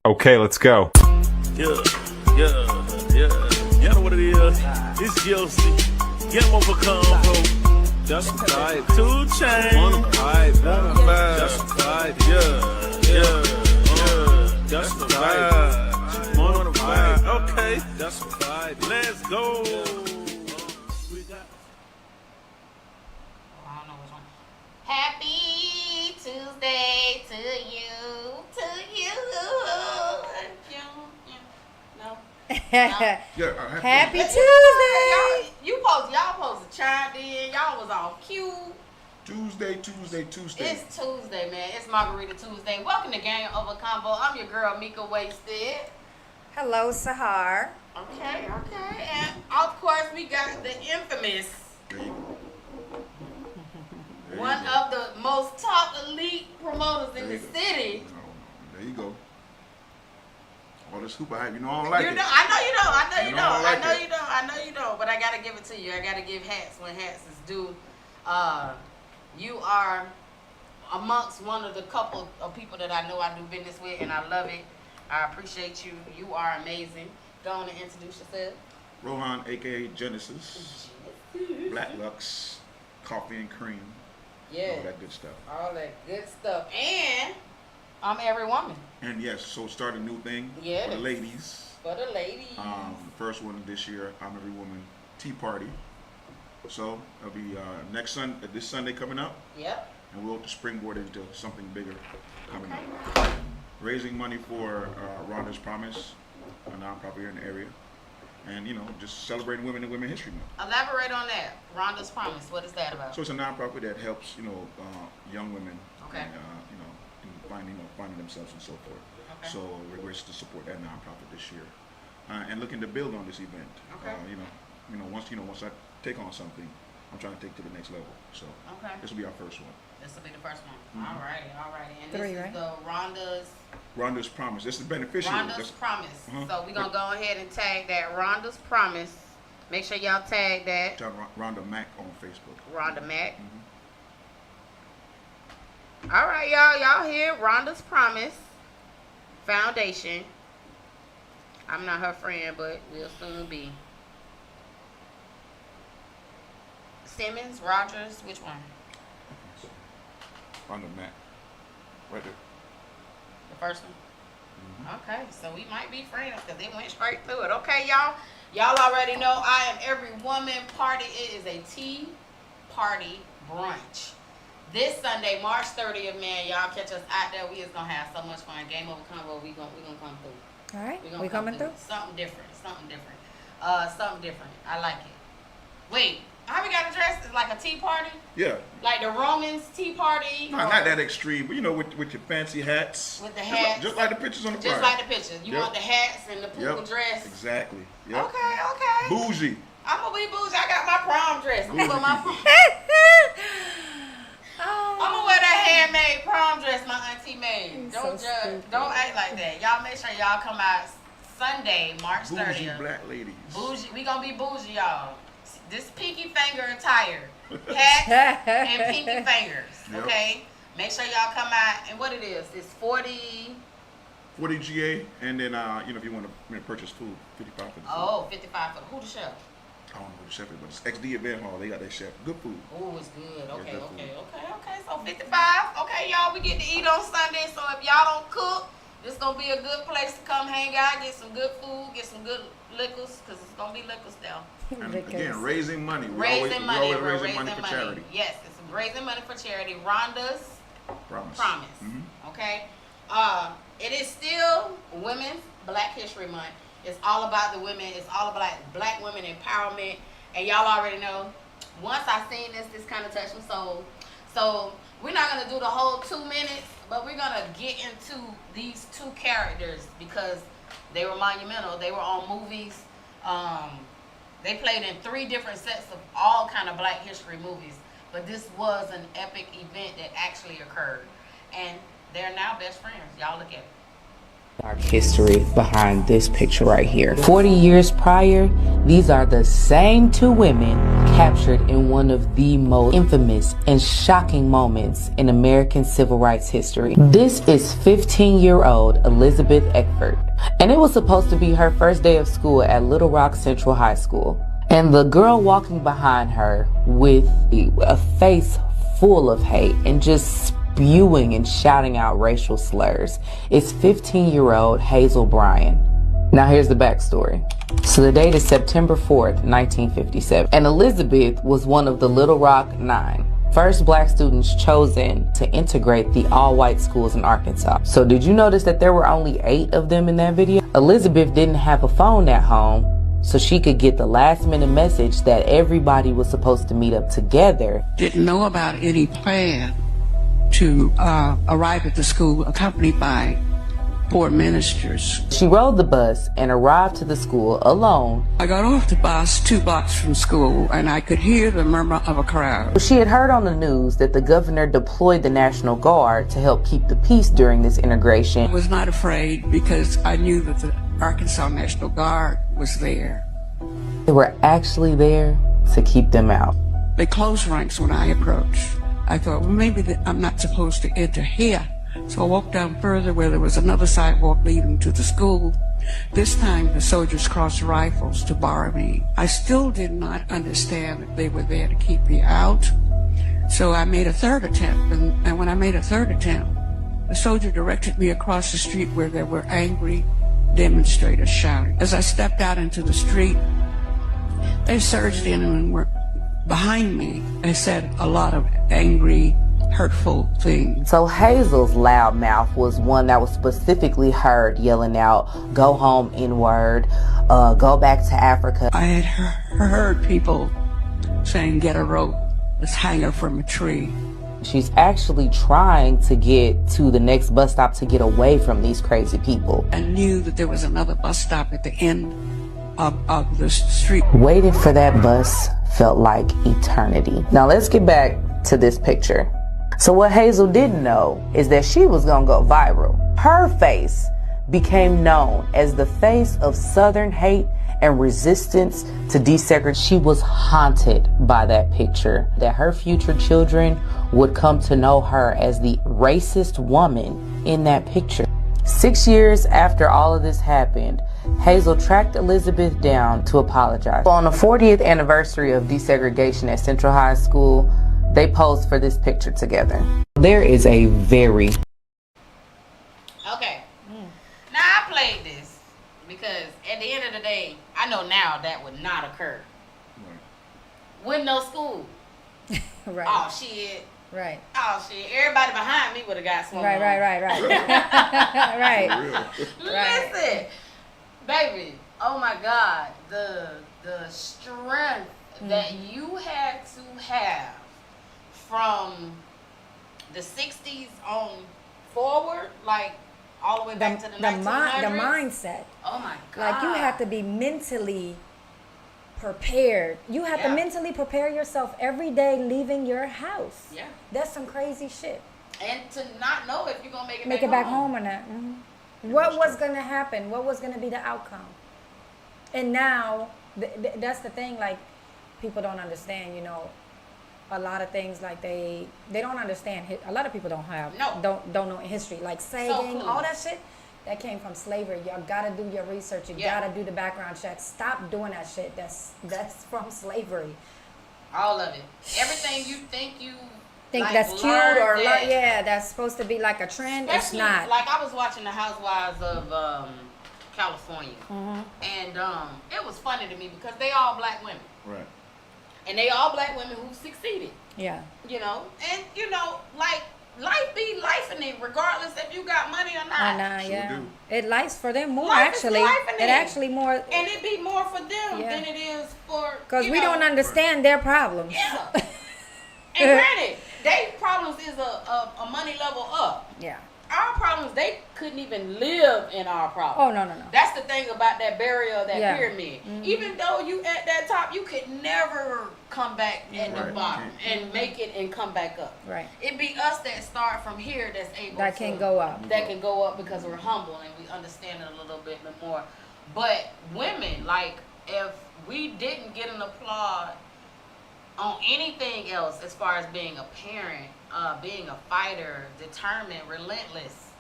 Okay, let's go. Yeah. You know what it is? It's guilty. Get him over CONVO. That's right. 2 Chainz. Wanna vibe. That's right. Yeah. That's the vibe. Wanna vibe. Okay. That's the vibe. Let's go. I don't know which one. Happy Tuesday to you. No. Happy Tuesday. Y'all supposed to chime in. Y'all was on cue. Tuesday. It's Tuesday, man. It's Margarita Tuesday. Welcome to Game Over Combo. I'm your girl, Mika Wasted. Hello, Sahar. Okay. And of course, we got the infamous, There you go. one of the most top elite promoters in the city. There you go. All this super hype, you know I don't like it. I know you don't. I know you don't. But I gotta give it to you. I gotta give hats when hats is due. You are amongst one of the couple of people that I know I do business with, and I love it. I appreciate you. You are amazing. Go on and introduce yourself. Rohan, aka Genesis, Black Lux, Coffee and Cream, Yeah. all that good stuff. All that good stuff. And I'm every woman. And yes, so start a new thing Yes. for the ladies. For the ladies. The first one this year, I'm Every Woman Tea Party. So it'll be this Sunday coming up, Yep. and we'll springboard into something bigger coming Okay. up. Raising money for Rhonda's Promise, a nonprofit here in the area, and just celebrating women and Women History Month. Elaborate on that. Rhonda's Promise. What is that about? So it's a nonprofit that helps young women, Okay. in finding themselves and so forth. Okay. So we're wish to support that nonprofit this year, and looking to build on this event. Okay. Once I take on something, I'm trying to take to the next level. So Okay. this will be our first one. This will be the first one. Mhm. All righty. And 3, this is right? the Rhonda's Promise. This is beneficiary. Rhonda's Promise. Uh-huh. So we're going to go ahead and tag that Rhonda's Promise. Make sure y'all tag that Rhonda Mack on Facebook. Rhonda Mack. Mhm. All right, y'all. Y'all hear Rhonda's Promise Foundation. I'm not her friend, but we'll soon be. Simmons, Rogers, which one? Rhonda Mack. Right there. The first one? Mhm. Okay, so we might be friends because it went straight through it. Okay, y'all. Y'all already know I am Every Woman Party. It is a tea party brunch. This Sunday, March 30th, man, y'all catch us out there. We is gonna have so much fun. Game Over Combo. We gonna come through. All right, gonna we come coming through? Something different. I like it. Wait, how we got to dress? It's like a tea party? Yeah. Like the Romans tea party? No, not that extreme, but with your fancy hats. With the Just hats. like the pictures on the Just flyer. like the pictures. You Yep. want the hats and the poodle dress? Exactly. Yep. Okay. Bougie. I'm gonna be bougie. I got my prom dress. I'm gonna wear that handmade prom dress my auntie made. You're Don't so judge. stupid. Don't act like that. Y'all make sure y'all come out Sunday, March Bougie 30th. black ladies. Bougie. We gonna be bougie, y'all. This pinky finger attire. Hats and pinky fingers. Yep. Okay? Make sure y'all come out. And what it is, it's 40. 40 GA, and then if you want to purchase food, 55 for the food. Oh, 55 for who the chef? I don't know who the chef is, but it's XD Event Hall. They got their chef. Good food. Oh, it's good. Okay. good food. So 55. Okay, y'all, we get to eat on Sunday. So if y'all don't cook, this gonna be a good place to come hang out, get some good food, get some good liquors, because it's gonna be liquors now. And Liquors. again, raising money. We're raising money for charity. Yes, it's raising money for charity. Rhonda's Promise. Promise. Okay. It is still Women's Black History Month. It's all about the women. It's all about black women empowerment. And y'all already know, once I seen this kind of touched my soul. So we're not gonna do the whole 2 minutes, but we're gonna get into these 2 characters because they were monumental. They were on movies. They played in 3 different sets of all kind of Black history movies. But this was an epic event that actually occurred. And they're now best friends. Y'all look at it. Dark history behind this picture right here. 40 years prior, these are the same two women captured in one of the most infamous and shocking moments in American civil rights history. This is 15-year-old Elizabeth Eckford, and it was supposed to be her first day of school at Little Rock Central High School. And the girl walking behind her with a face full of hate and just spewing and shouting out racial slurs is 15-year-old Hazel Bryan. Now here's the backstory. So the date is September 4th, 1957, and Elizabeth was one of the Little Rock 9, first black students chosen to integrate the all-white schools in Arkansas. So did you notice that there were only 8 of them in that video? Elizabeth didn't have a phone at home, so she could get the last-minute message that everybody was supposed to meet up together. Didn't know about any plan to arrive at the school accompanied by 4 ministers. She rode the bus and arrived to the school alone. I got off the bus 2 blocks from school and I could hear the murmur of a crowd. She had heard on the news that the governor deployed the National Guard to help keep the peace during this integration. I was not afraid because I knew that the Arkansas National Guard was there. They were actually there to keep them out. They closed ranks when I approached. I thought, well, maybe I'm not supposed to enter here. So I walked down further where there was another sidewalk leading to the school. This time the soldiers crossed rifles to bar me. I still did not understand that they were there to keep me out. So I made a third attempt, and when I made a third attempt, the soldier directed me across the street where there were angry demonstrators shouting. As I stepped out into the street, they surged in and were behind me. They said a lot of angry, hurtful things. So Hazel's loud mouth was one that was specifically heard yelling out, "Go home, N-word, go back to Africa." I had heard people saying, "Get a rope, let's hang her from a tree." She's actually trying to get to the next bus stop to get away from these crazy people. I knew that there was another bus stop at the end of the street. Waiting for that bus felt like eternity. Now let's get back to this picture. So what Hazel didn't know is that she was gonna go viral. Her face became known as the face of Southern hate and resistance to desegregation. She was haunted by that picture, that her future children would come to know her as the racist woman in that picture. 6 years after all of this happened, Hazel tracked Elizabeth down to apologize. On the 40th anniversary of desegregation at Central High School, they posed for this picture together. There is a very... Okay. Now I played this because at the end of the day, I know now that would not occur. Right. With no school. Right. Oh shit. Right. Oh shit. Everybody behind me would have got swung. Right. Right. Listen, baby. Oh my God. The strength that you had to have from the 60s on forward, like all the way back to the 1900s. The mindset. Oh my God. Like you have to be mentally prepared. You have to mentally prepare yourself every day leaving your house. Yeah. That's some crazy shit. And to not know if you're going to make it back home or not. Mm-hmm. What was going to happen? What was going to be the outcome? And now, that's the thing, like, people don't understand, you know, a lot of things, like they don't understand. A lot of people don't know history, like saving, all that shit. That came from slavery. Y'all gotta do your research. You gotta do the background checks. Stop doing that shit. That's from slavery. All of it. Everything you think like, that's cute or that's supposed to be like a trend. It's not. Like I was watching the Housewives of California, and it was funny to me because they all black women. Right. And they all black women who succeeded. Yeah. You know, and you know, like life be life in it, regardless if you got money or not. It life's for them more. Life actually, it actually more. And it be more for them than it is for. Because we don't understand their problems. Yeah. And granted, their problems is a money level up. Yeah. our problems, they couldn't even live in our problems. Oh, no. That's the thing about that barrier of that Yeah. pyramid. Even though you at that top, you could never come back at the bottom and make it and come back up. Right. It be us that start from here that's able That can go up. That can go up because we're humble and we understand it a little bit more. But women, like, if we didn't get an applaud on anything else as far as being a parent, being a fighter, determined, relentless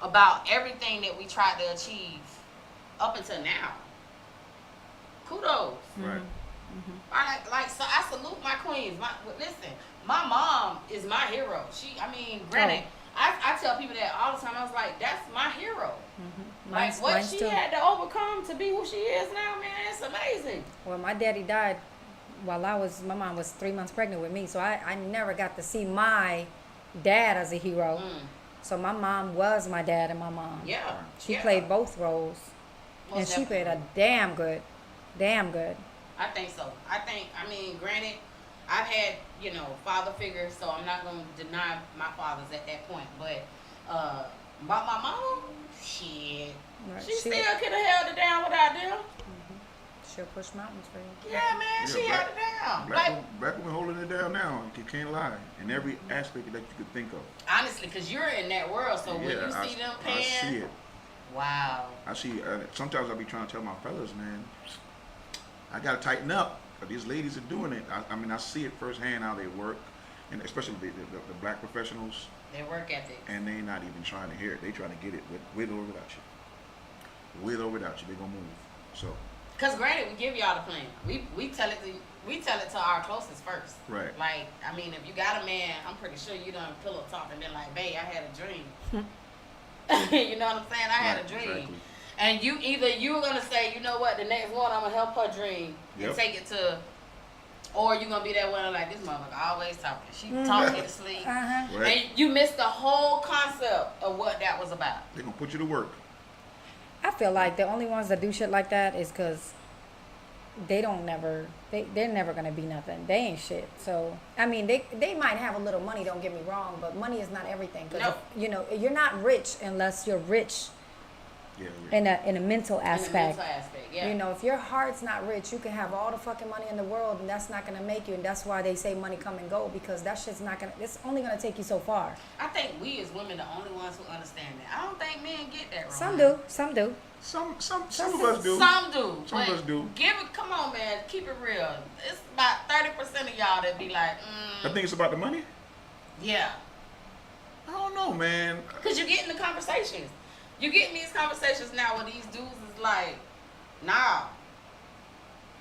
about everything that we tried to achieve up until now, kudos. Right. So I salute my queens. Listen, my mom is my hero. Granted, I tell people that all the time. I was like, that's my hero. Like what she had to overcome to be who she is now, man, it's amazing. Well, my daddy died while my mom was 3 months pregnant with me, so I never got to see my dad as a hero. So my mom was my dad and my mom. Yeah. She played both roles. And she played a damn good. I think so. Granted, I've had, father figures, so I'm not going to deny my fathers at that point. But about my mom, shit. Right. She still could have held it down without them. She'll push mountains for you. Yeah, man, she held it down. Black women holding it down now. You can't lie. In every aspect that you could think of. Honestly, because you're in that world, so when you see them paying. I see it. Wow. I see. Sometimes I be trying to tell my fellas, man, I gotta tighten up. But these ladies are doing it. I see it firsthand how they work, and especially the black professionals. Their work ethic. And they not even trying to hear it. They trying to get it with or without you. With or without you, they gonna move. So. Cause granted, we give y'all the plan. We tell it to our closest first. Right. Like, if you got a man, I'm pretty sure you done pillow talk and been like, babe, I had a dream. You know what I'm saying? I had a dream. Exactly. And you're gonna say, you know what, the next one I'm gonna help her dream and take it to, or you're gonna be that one like, this motherfucker always talking. She talking to sleep. Right. And you missed the whole concept of what that was about. They're gonna put you to work. I feel like the only ones that do shit like that is because they're never gonna be nothing. They ain't shit. So they might have a little money. Don't get me wrong, but money is not everything. Cause you're not rich unless you're rich. Yeah. In a mental aspect. Yeah. If your heart's not rich, you can have all the fucking money in the world, and that's not gonna make you. And that's why they say money come and go, because that shit's not gonna. It's only gonna take you so far. I think we as women the only ones who understand that. I don't think men get that wrong. Some do. Some do. Some of us do. Some do. Some of us do. Come on, man. Keep it real. It's about 30% of y'all that be like, I think it's about the money. Yeah. I don't know, man. Because you get in the conversations. You get in these conversations now where these dudes is like, nah,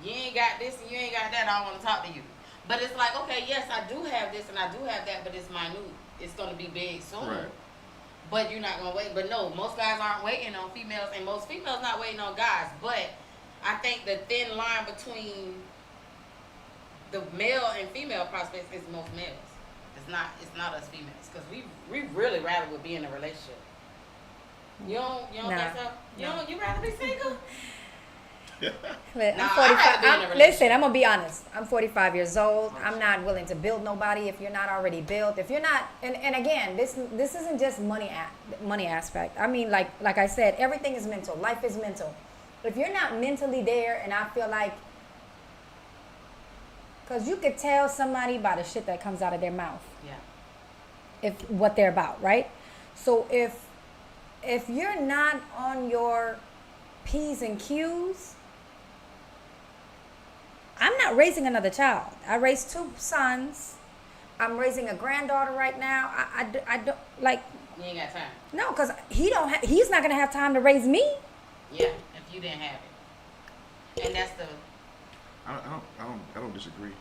you ain't got this and you ain't got that, I don't want to talk to you. But it's like, okay, yes, I do have this and I do have that, but it's minute. It's going to be big soon. Right. But you're not going to wait. But no, most guys aren't waiting on females, and most females not waiting on guys. But I think the thin line between the male and female prospects is most males. It's not us females, because we really rather would be in a relationship. You don't think so? You rather be single? I'm 45. Listen, I'm gonna be honest. I'm 45 years old. I'm not willing to build nobody if you're not already built. If you're not, and again, this isn't just money aspect. Like I said, everything is mental. Life is mental. If you're not mentally there, and I feel like, because you could tell somebody by the shit that comes out of their mouth. Yeah. If what they're about, right? So if you're not on your P's and Q's, I'm not raising another child. I raised 2 sons. I'm raising a granddaughter right now. I don't like. You ain't got time. No, because he's not gonna have time to raise me. Yeah, if you didn't have it, and that's the. I don't disagree.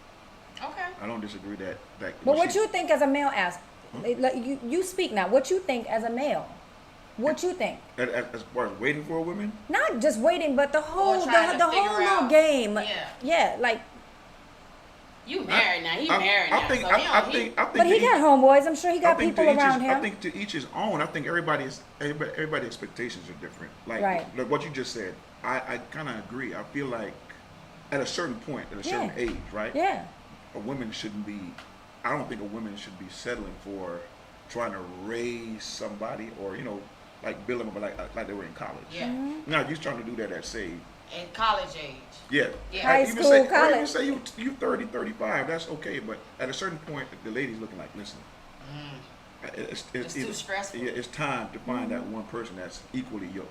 Okay. I don't disagree that. But what you think as a male? You speak now. What you think as a male? What you think? As far as waiting for a woman? Not just waiting, but the whole little game. Yeah. Yeah, like. You married now. He married now. I think. But he got homeboys. I'm sure he got people around him. I think to each his own. I think everybody's expectations are different. Like what you just said. I kind of agree. I feel like at a certain point, at a certain age, right? Yeah. A woman shouldn't be. I don't think a woman should be settling for trying to raise somebody, or like build them up like they were in college. Yeah. Now you're trying to do that at say At college age. Yeah. Yeah. High Even school, say, or college. even say you 30, 35, that's okay. But at a certain point, the lady's looking like, listen, It's too stressful. Yeah, it's time to find that one person that's equally yoked.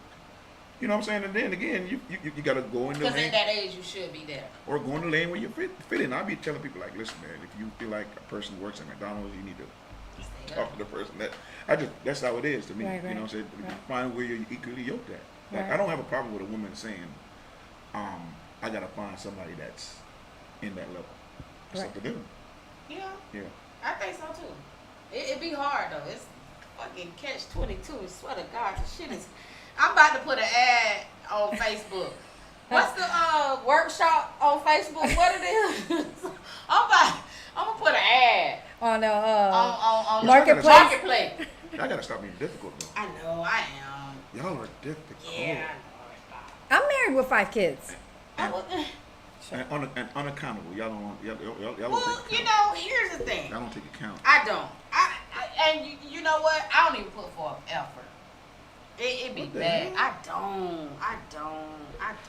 You know what I'm saying? And then again, you got to go in the Because lane. at that age, you should be there. Or go in the lane where you fit in. I'll be telling people like, listen, man, if you feel like a person works at McDonald's, you need to Stay talk up. to the person. That's how it is to me. Right, You know what I'm saying? right. Find where you're equally yoked at. Like, Right. I don't have a problem with a woman saying, I got to find somebody that's in that level. It's Right. up to them. Yeah, Yeah. I think so too. It be hard though. It's fucking catch-22. I swear to God, the shit is. I'm about to put an ad on Facebook. What's the workshop on Facebook? What it is? I'm gonna put an ad On the on Marketplace? Marketplace. I got to stop being difficult, though. I know I am. Y'all are difficult. Yeah, I know. I'm married with 5 kids. I would- And unaccountable. Y'all don't want, y'all don't Well, take you account. know, here's the thing. Y'all don't take account. I don't. And you know what? I don't even put forth effort. It be What the bad. hell? I don't.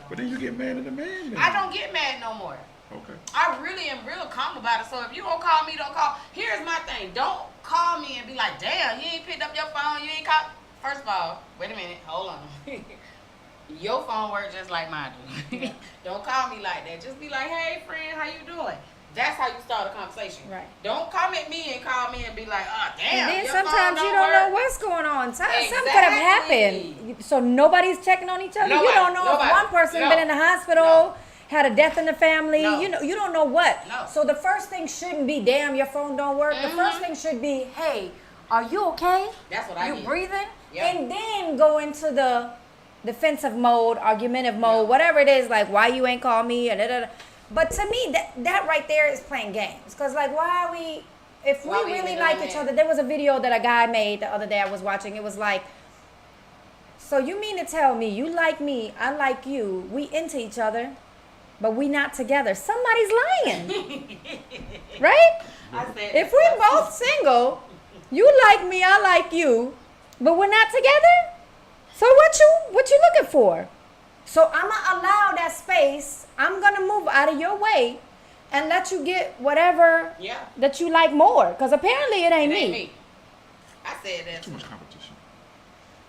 But then you get mad at the man. Then. I don't get mad no more. Okay. I really am real calm about it. So if you don't call me, don't call. Here's my thing. Don't call me and be like, damn, you ain't picked up your phone. You ain't called. First of all, wait a minute. Hold on. Your phone works just like mine do. Don't call me like that. Just be like, hey, friend, how you doing? That's how you start a conversation. Right. Don't come at me and call me and be like, oh, damn. And then your sometimes phone you don't know work. what's going on. Something could have Exactly. happened. So nobody's checking on each other. Nobody, You don't know nobody. if one person No. been in the hospital, No. had a death in the family. No. You don't know what. No. So the first thing shouldn't be, damn, your phone don't work. The first thing should be, hey, are you okay? That's what I You get. breathing? Yeah. And then go into the defensive mode, argumentative mode, whatever it is, like why you ain't call me and da-da-da. But to me, that right there is playing games. Because, like, why are we, if we Why we really even like doing each that? other, there was a video that a guy made the other day I was watching. It was like, so you mean to tell me you like me, I like you, we into each other, but we not together? Somebody's lying. Right? I said, If we're both single, you like me, I like you, but we're not together? So what you looking for? So I'm gonna allow that space. I'm gonna move out of your way and let you get whatever Yeah. that you like more. Because apparently it ain't, It ain't me. me. I said that Too too. much competition.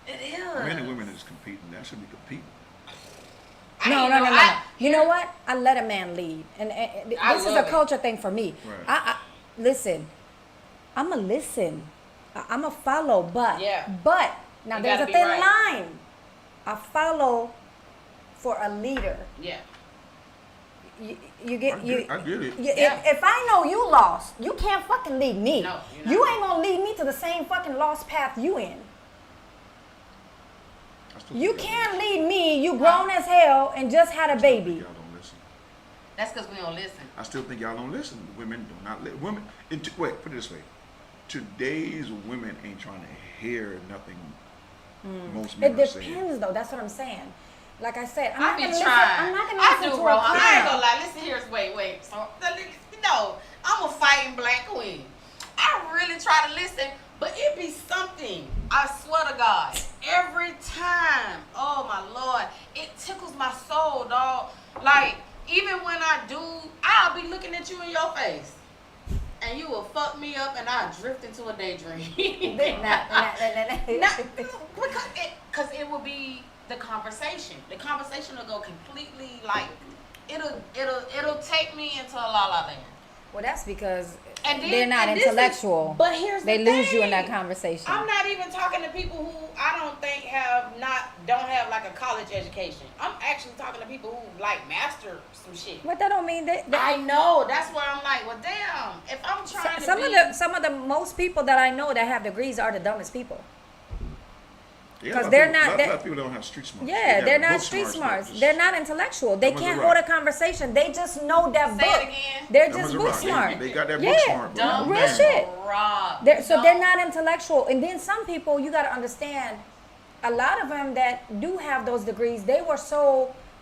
It is. Men and women is competing. That should be competing. No. You know what? I let a man lead, and I this is a love it. culture thing for me. Right. I listen. I'm a listen. I'm a follow, but now You there's gotta a be thin right. line. I follow for a leader. Yeah. You get I you. get it. Yeah. If I know you lost, you can't fucking lead me. No, you're not. You ain't gonna lead me to the same fucking lost path you in. I still You think can't lead me. You grown as hell and just had a baby. Y'all don't listen. That's because we don't listen. I still think y'all don't listen. Women do not listen. Women. Wait, put it this way. Today's women ain't trying to hear nothing. Most men It are saying. depends, though. That's what I'm saying. Like I said, I'm I not be gonna listen. trying. I'm not gonna I listen do, to bro. a I ain't gonna clown. lie. Listen here. Wait. So, no, I'm a fighting black queen. I really try to listen, but it be something. I swear to God, every time. Oh my Lord, it tickles my soul, dog. Like even when I do, I'll be looking at you in your face. And you will fuck me up, and I'll drift into a daydream. Because it will be the conversation. The conversation will go completely like it'll take me into a la la land. Well, that's because And then, they're not and this is- intellectual. but here's They the lose you in that thing. conversation. I'm not even talking to people who I don't think don't have like a college education. I'm actually talking to people who like master some shit. But that don't mean that. I know. That's where I'm like, well, damn. If I'm trying to some of the most people that I know that have degrees are the dumbest people. Yeah, 'Cause a lot of they're people- not- A lot they- of people don't have street smarts. Yeah, They they're have not book street but smarts. just- They're not intellectual. They Numbers can't are hold a right. conversation. They just know that Say book. it again. They're Numbers just are book right. smart. They got that Yeah. book smart. but Dumb Real man, shit. rock. So they're not intellectual. And then some people, you got to understand, a lot of them that do have those degrees, they were so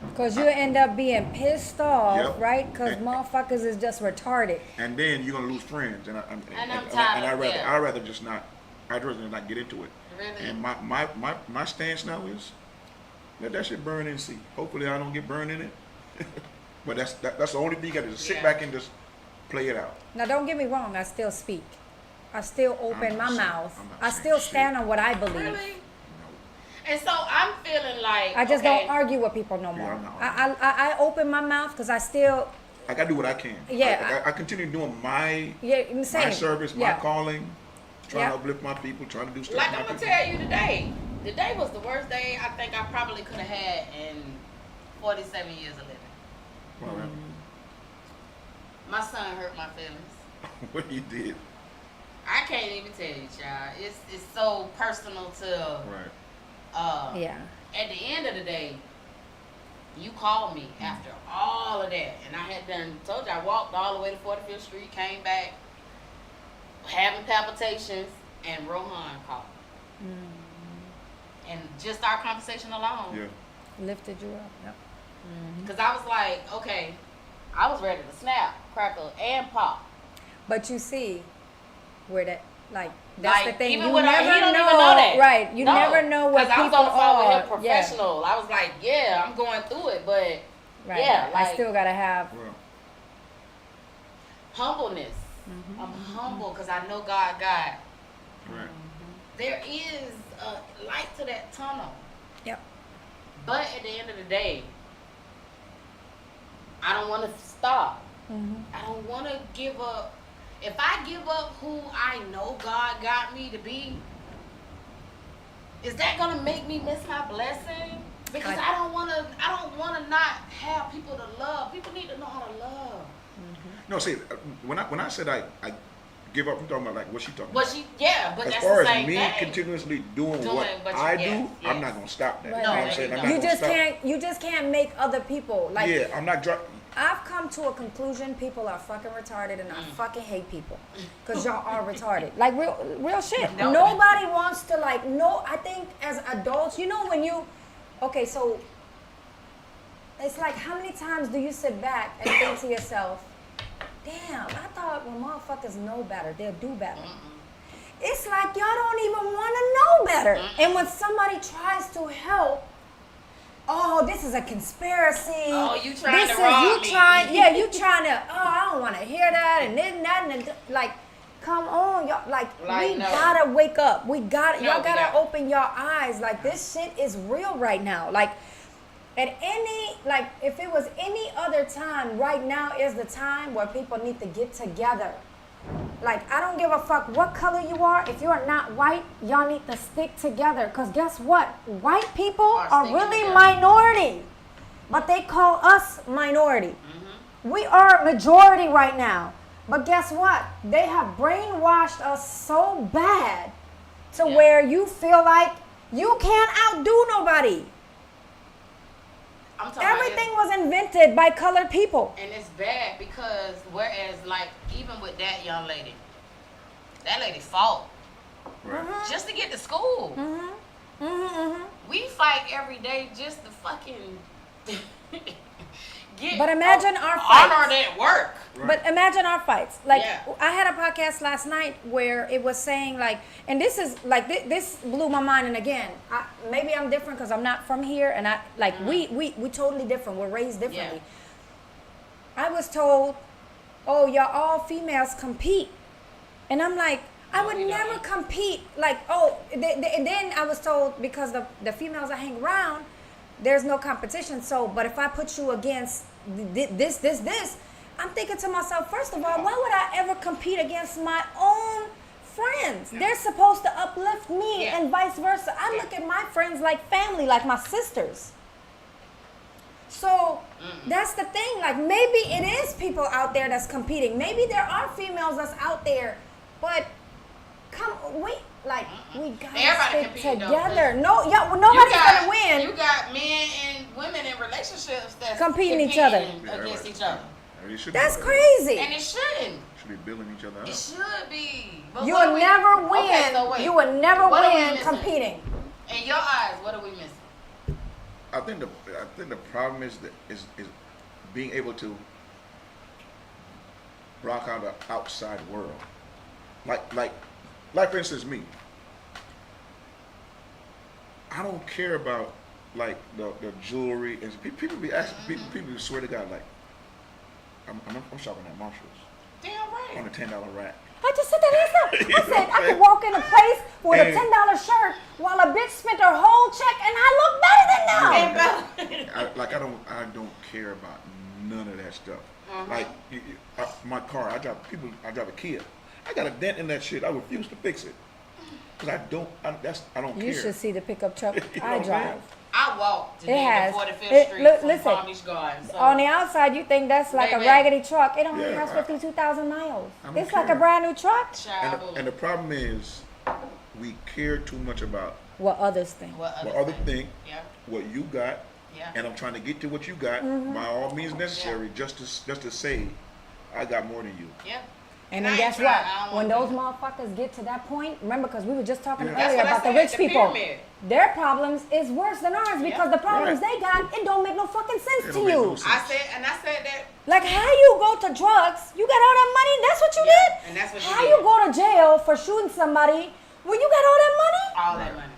Because you end up being pissed off, Yep. right? Because And- motherfuckers is just retarded. And then you're gonna lose friends, and I'm tired of that. I'd rather just not. I'd rather not get into it. Really? And my stance now is let that shit burn in sea. Hopefully I don't get burned in it. But that's the only thing you got to just sit back and just play it out. Now, don't get me wrong. I still speak. I still open I'm my not saying- mouth. I'm not I saying still shit. stand on what I believe. Really? And so I'm feeling like I just okay, don't argue with people no Yeah, more. I'm not I open my mouth because I still, I gotta do what I can. Yeah, I continue doing my same. service, my calling, trying Yeah. to uplift my people, trying to do stuff. like for I'm my gonna people. tell you today. Today was the worst day I think I probably could have had in 47 years of living. What happened? My son hurt my feelings. What he did? I can't even tell you, child. It's so personal to. Right. Yeah. At the end of the day, you called me after all of that, and I had told you I walked all the way to 45th Street, came back, having palpitations, and Rohan called. And just our conversation alone, Yeah. Lifted you up. Yep. because I was like, okay, I was ready to snap, crackle, and pop. But you see where that, like, that's Like, the thing. even You with never he don't know, even know that. right? You No, never know what 'cause people I was on the phone with are. him professional. I was like, yeah, I'm going through it, but Right. yeah, I like still gotta have. Well, humbleness. Mm-hmm. I'm humble because I know God got. right. There is a light to that tunnel. Yep. But at the end of the day, I don't want to stop. I don't want to give up. If I give up who I know God got me to be, is that gonna make me miss my blessing? Because I don't want to not have people to love. People need to know how to love. No, see, when I said I give up, I'm talking about like what she talking But about. but As that's far the as same me thing. continuously doing Doing what what I you- do, yes, I'm yes. not gonna stop that. Right. You know what I'm No, saying? no. I'm not You gonna just stop. can't. You just can't make other people like. Yeah, I'm not. I've come to a conclusion: people are fucking retarded, and I fucking hate people because y'all are retarded. Like real shit. No. Nobody wants to like. No, I think as adults, you know, when you, okay, so it's like how many times do you sit back and think to yourself, "Damn, I thought when motherfuckers know better, they'll do better." It's like y'all don't even want to know better, and when somebody tries to help. Oh, this is a conspiracy. Oh, you trying this to rob you me. trying, yeah, you trying to. Oh, I don't want to hear that, and then that, and like, come on, y'all. Like we no. gotta wake up. We got No, y'all we gotta got- open your eyes. Like this shit is real right now. Like at any, like if it was any other time, right now is the time where people need to get together. Like, I don't give a fuck what color you are. If you're not white, y'all need to stick together. Because guess what? White people are sticking really together. minority. But they call us minority. We are majority right now. But guess what? They have brainwashed us so bad to where you feel like you can't outdo nobody. I'm talking about Everything was invented by colored people. And it's bad because whereas like even with that young lady, that lady fought Right. just to get to school. We fight every day just to fucking get But imagine our fights. honor at work. But imagine our fights. Like Yeah. I had a podcast last night where it was saying like, and this is like this blew my mind. And again, maybe I'm different because I'm not from here, and I like we totally different. We're raised differently. I was told, oh, y'all all females compete, and I'm like, I would you never don't. compete. Like, oh, and then I was told because the females I hang around, there's no competition. So, but if I put you against this, I'm thinking to myself, first of all, why would I ever compete against my own friends? They're supposed to uplift me Yeah. and vice versa. I look at my friends like family, like my sisters. So that's the thing. Like maybe it is people out there that's competing. Maybe there are females that's out there, but we gotta Everybody stick competing, though, together. but No, nobody's gonna win. You got men and women in relationships that's Competing each other. against each other. It should That's be, crazy. And it shouldn't. Should be building each other It up. should be. But You what will are we- never win. Okay, so wait. You will never What are we win missing? competing. In your eyes, what are we missing? I think the problem is that is being able to block out the outside world. Like for instance, me. I don't care about like the jewelry, and people be asking, people swear to God, like I'm shopping at Marshalls Damn right. on a $10 rack. I just said that myself. I said I could walk in a place with a $10 shirt while a bitch spent her whole check and I look better than them. I don't care about none of that stuff. Like my car, I drive a Kia. I got a dent in that shit. I refuse to fix it because I don't care. You should see the pickup truck I drive. I walked to It has. 45th Street Listen, from Palm Beach Gardens. So. On the outside, you think that's like a Baby. raggedy truck. It only Yeah, has 52,000 miles. I don't It's like a care. brand new truck. And the problem is, we care too much about What others think. What other think, Yeah. what you got, Yeah. and I'm trying to get to what you got by all means necessary, just to say I got more than you. Yeah. And I then ain't guess trying- I what? don't When want those to. motherfuckers get to that point, remember, because we were just talking Yeah. earlier That's about the what I rich said, the people. pyramid. Their problems is worse than ours because the problems Right. they got, it don't make no fucking It sense to don't make you. no sense. I said that. Like how you go to drugs, you got all that money, that's what you Yeah, did? and that's what you how did. you go to jail for shooting somebody when you got all that money? All that money.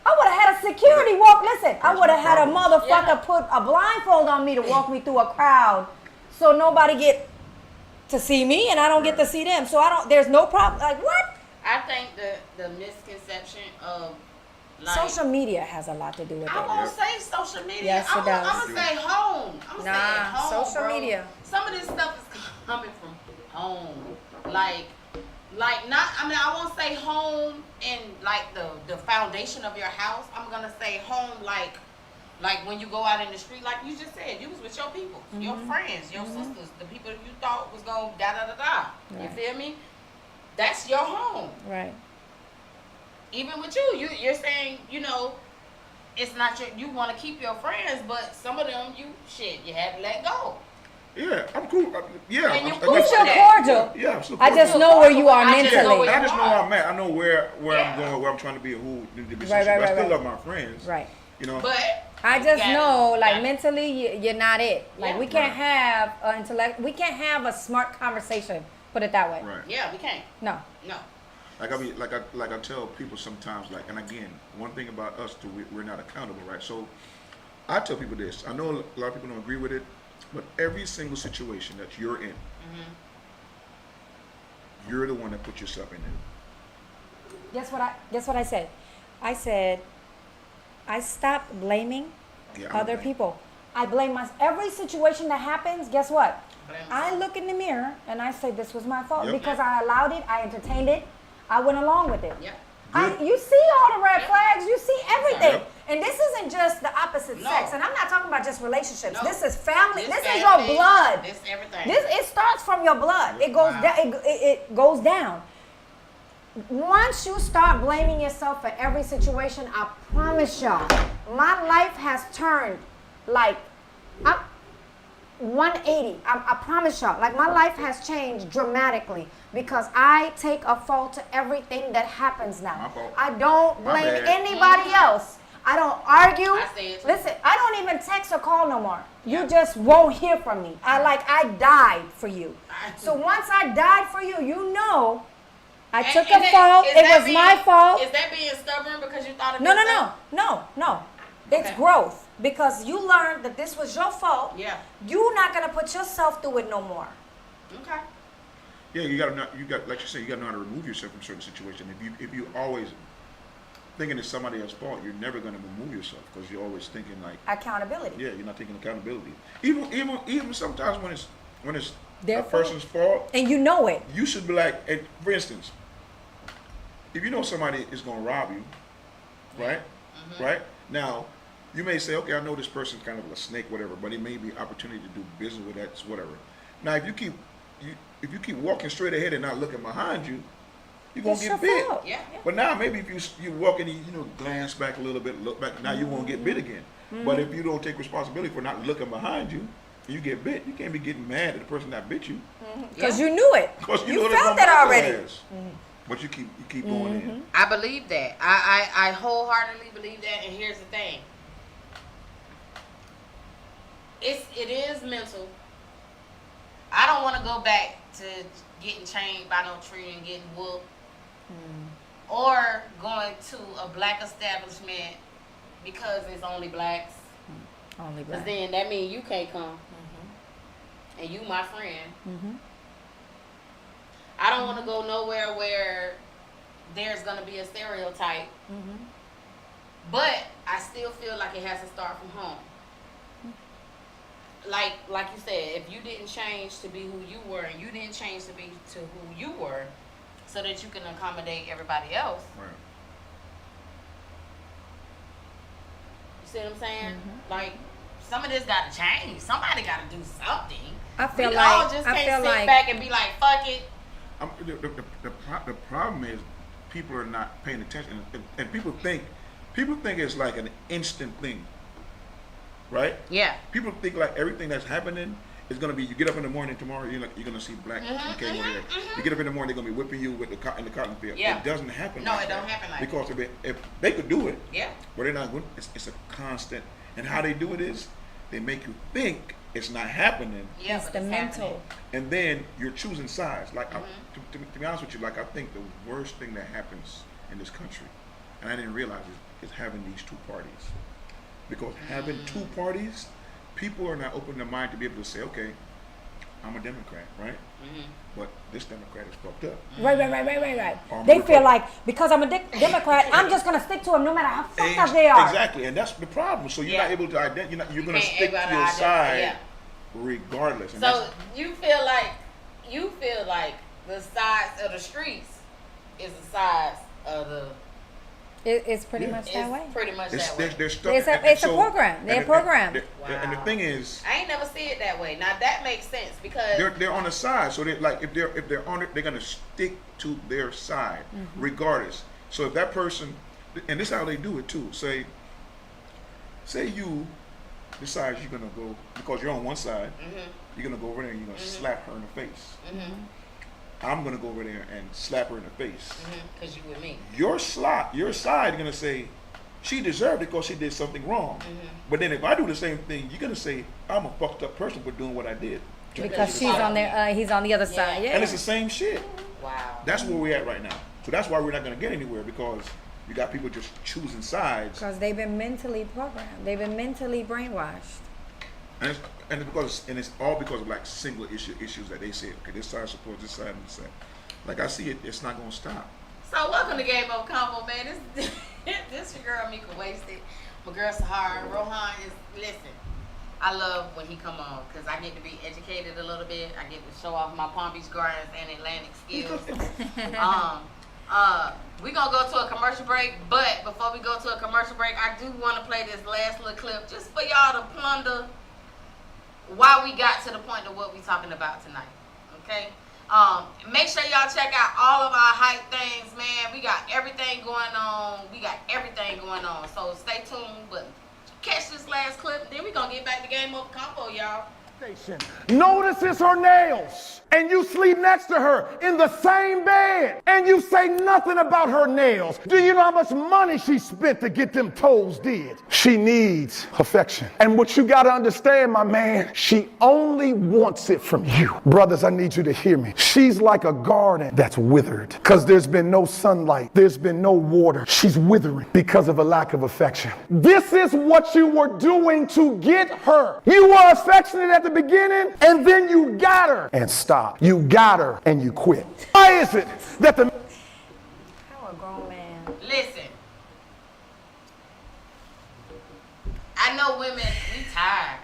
I would have had a security walk. Listen, I would have had a Personal motherfucker Yeah. put a blindfold on me to walk me through a crowd so nobody get to see me and I don't get to see them. So there's no problem. Like what? I think the misconception of like Social media has a lot to do with I it. won't say social media. Yes, it I'm does. gonna say home. I'm Nah, saying home. social bro. media. Some of this stuff is coming from home. Like not. I mean, I won't say home in like the foundation of your house. I'm gonna say home like when you go out in the street, like you just said, you was with your people, your friends, your sisters, the people you thought was gonna da da da da. You Right. feel me? That's your home. Right. Even with you're saying, it's not you want to keep your friends, but some of them you had to let go. Yeah, I'm cool. Yeah, And you I'm cool You with feel that. cordial. Yeah, I'm still I cool just with know where you are I just know mentally. where I just know you where are. I'm at. I know where Yeah. I'm going, where I'm trying to be, and who need to be Right, social. right, But I still right, love my friends. Right. You know. But I just you know, gotta- like mentally, you're not it. Like Yeah. we can't have an intellect. We can't have a smart conversation. Put it that way. Right. Yeah, we can't. No. No. Like I tell people sometimes, like, and again, one thing about us too, we're not accountable, right? So I tell people this. I know a lot of people don't agree with it, but every single situation that you're in, you're the one that put yourself in it. Guess what I said? I said I stopped blaming Yeah, other okay. people. I blame every situation that happens. Guess what? Blame I look in the mirror and I say this was my fault Yep. because I allowed it. I entertained it. I went along with it. Yeah. You see all the red flags. You see everything. Yep. And this isn't just the opposite No. sex. And I'm not talking about just relationships. No. This is family. This is family, your blood. This everything. It starts from your blood. It goes Wow. down. It goes down. Once you start blaming yourself for every situation, I promise y'all, my life has turned like 180. I promise y'all, like my life has changed dramatically because I take a fault to everything that happens now. My fault. I don't My blame bad. anybody else. I don't argue. I say it too. Listen, I don't even text or call no more. You just won't hear from me. I died for you. So once I died for you, you know I took a fault. It was my fault. Is that being stubborn because you thought of No. yourself? It's Okay. growth because you learned that this was your fault. Yeah. You're not gonna put yourself through it no more. Okay. Yeah, like you say, you gotta know how to remove yourself from certain situations. If you always thinking it's somebody else's fault, you're never gonna remove yourself because you're always thinking like, Accountability. yeah, you're not taking accountability. Even sometimes when it's Their a fault. person's fault, And you know it. you should be like, for instance, if you know somebody is gonna rob you, right? Right? Now, you may say, okay, I know this person's kind of a snake, whatever, but it may be opportunity to do business with that, whatever. Now, if you keep walking straight ahead and not looking behind you, you're gonna It's get your bit. fault. Yeah. But now maybe if you walk and you glance back a little bit, look back, now you won't get bit again. But if you don't take responsibility for not looking behind you, you get bit. You can't be getting mad at the person that bit you. Because you knew it. Because You know they're felt gonna that bite your already. ass. But you keep going in. I believe that. I wholeheartedly believe that. And here's the thing. it is mental. I don't want to go back to getting chained by no tree and getting whooped. Or going to a black establishment because it's only blacks. Only Because black. then that means you can't come. And you my friend. I don't want to go nowhere where there's going to be a stereotype. But I still feel like it has to start from home. Like you said, if you didn't change to be who you were and you didn't change to be to who you were so that you can accommodate everybody else. Right. You see what I'm saying? Like, some of this got to change. Somebody got to do something. I feel we like all just can't sit back and be like, fuck it. The problem is people are not paying attention, and people think it's like an instant thing, right? Yeah. People think like everything that's happening is gonna be. You get up in the morning tomorrow, you're gonna see black MK over there. You get up in the morning, they're gonna be whipping you with in the cotton field. Yeah. It doesn't happen. No, like it that. don't happen like because if they could do it, Yeah. but they're not good. It's a constant, and how they do it is they make you think it's not happening. Yeah, It's but the it's mental. happening. And then you're choosing sides. Like, to be honest with you, like I think the worst thing that happens in this country, and I didn't realize it, is having these two parties. Because having two parties, people are not open their mind to be able to say, okay, I'm a Democrat, right? But this Democrat is fucked up. Right. Or I'm They a feel Republican. like because I'm a Democrat, I'm just gonna stick to them no matter how fucked up they are. Exactly, and that's the problem. So you're not able to identify. You're going to can't stick to able to your identify, side yeah. regardless. And So that's, you feel like the sides of the streets is the sides of the. It's pretty Yeah. much that way. It's pretty much that way. they're stuck. It's a program. They're programmed. And the thing is, I ain't never see it that way. Now that makes sense because they're on the side. So they're like if they're on it, they're gonna stick to their side regardless. So if that person, and this is how they do it too. Say you decide you're gonna go because you're on one side. You're gonna go over there and you're gonna slap her in the face. I'm gonna go over there and slap her in the face. because you with me. Your side gonna say she deserved it because she did something wrong. But then if I do the same thing, you're gonna say I'm a fucked up person for doing what I did. Because she's on there, he's on the other side. Yeah. And it's the same shit. Wow. That's where we're at right now. So that's why we're not gonna get anywhere because you got people just choosing sides. Because they've been mentally programmed. They've been mentally brainwashed. And it's all because of like single issues that they say, okay, this side supports this side and this side. Like I see it, it's not gonna stop. So welcome to Game Over Convo, man. This your girl Mika Wasted. My girl Sahara. Rohan is listen. I love when he come on because I get to be educated a little bit. I get to show off my Palm Beach Gardens and Atlantic skills. We gonna go to a commercial break, but before we go to a commercial break, I do want to play this last little clip just for y'all to plunder why we got to the point of what we talking about tonight. Okay. Make sure y'all check out all of our hype things, man. We got everything going on. So stay tuned, but catch this last clip, then we gonna get back to Game Over Convo, y'all. Notices her nails, and you sleep next to her in the same bed, and you say nothing about her nails. Do you know how much money she spent to get them toes did? She needs affection. And what you got to understand, my man, she only wants it from you. Brothers, I need you to hear me. She's like a garden that's withered because there's been no sunlight. There's been no water. She's withering because of a lack of affection. This is what you were doing to get her. You were affectionate at the beginning, and then you got her and stopped. You got her and you quit. Why is it that the How a grown man. Listen, I know women, we tired.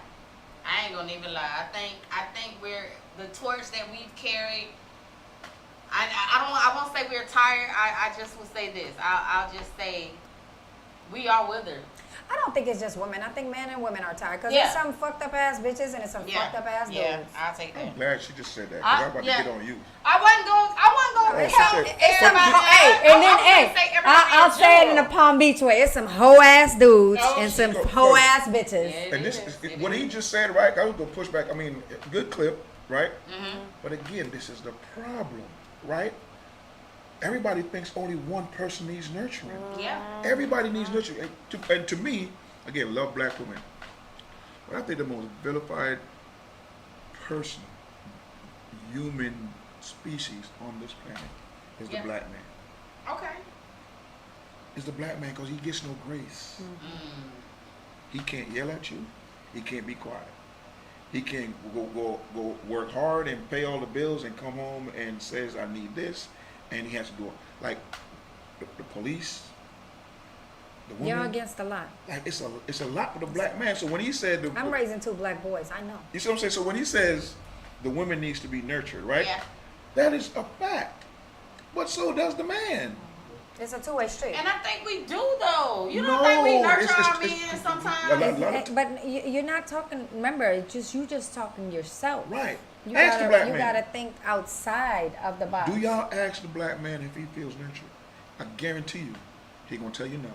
I ain't gonna even lie. I think we're the torch that we've carried. I won't say we're tired. I just will say this. I'll just say we are withered. I don't think it's just women. I think men and women are tired because Yeah. there's some fucked up ass bitches and there's some fucked up ass dudes. Yeah, I'll take that. I'm glad she just said that because I'm about to get on you. I wasn't going to tell It's some everybody. hey, and then I'll say it in a Palm Beach way. It's some hoe ass dudes and some hoe ass bitches. And this is what he just said, right? I was gonna push back. I mean, good clip, right? But again, this is the problem, right? Everybody thinks only one person needs nurturing. Yeah. Everybody needs nurturing. And to me, again, love black women. But I think the most vilified person, human species on this planet is the black man. Okay. It's the black man because he gets no grace. He can't yell at you. He can't be quiet. He can't go work hard and pay all the bills and come home and says, I need this. And he has to do it. Like the police, the women. You're against a lot. Like it's a lot for the black man. So when he said I'm raising 2 black boys, I know. You see what I'm saying? So when he says the woman needs to be nurtured, right? Yeah. That is a fact. But so does the man. It's a 2-way street. And I think we do though. You don't No, think we nurture it's- our it's- men sometimes? But you're not talking. Remember, you just talking yourself. Right. You Ask the black gotta, you man. gotta think outside of the box. Do y'all ask the black man if he feels nurtured? I guarantee you, he gonna tell you no.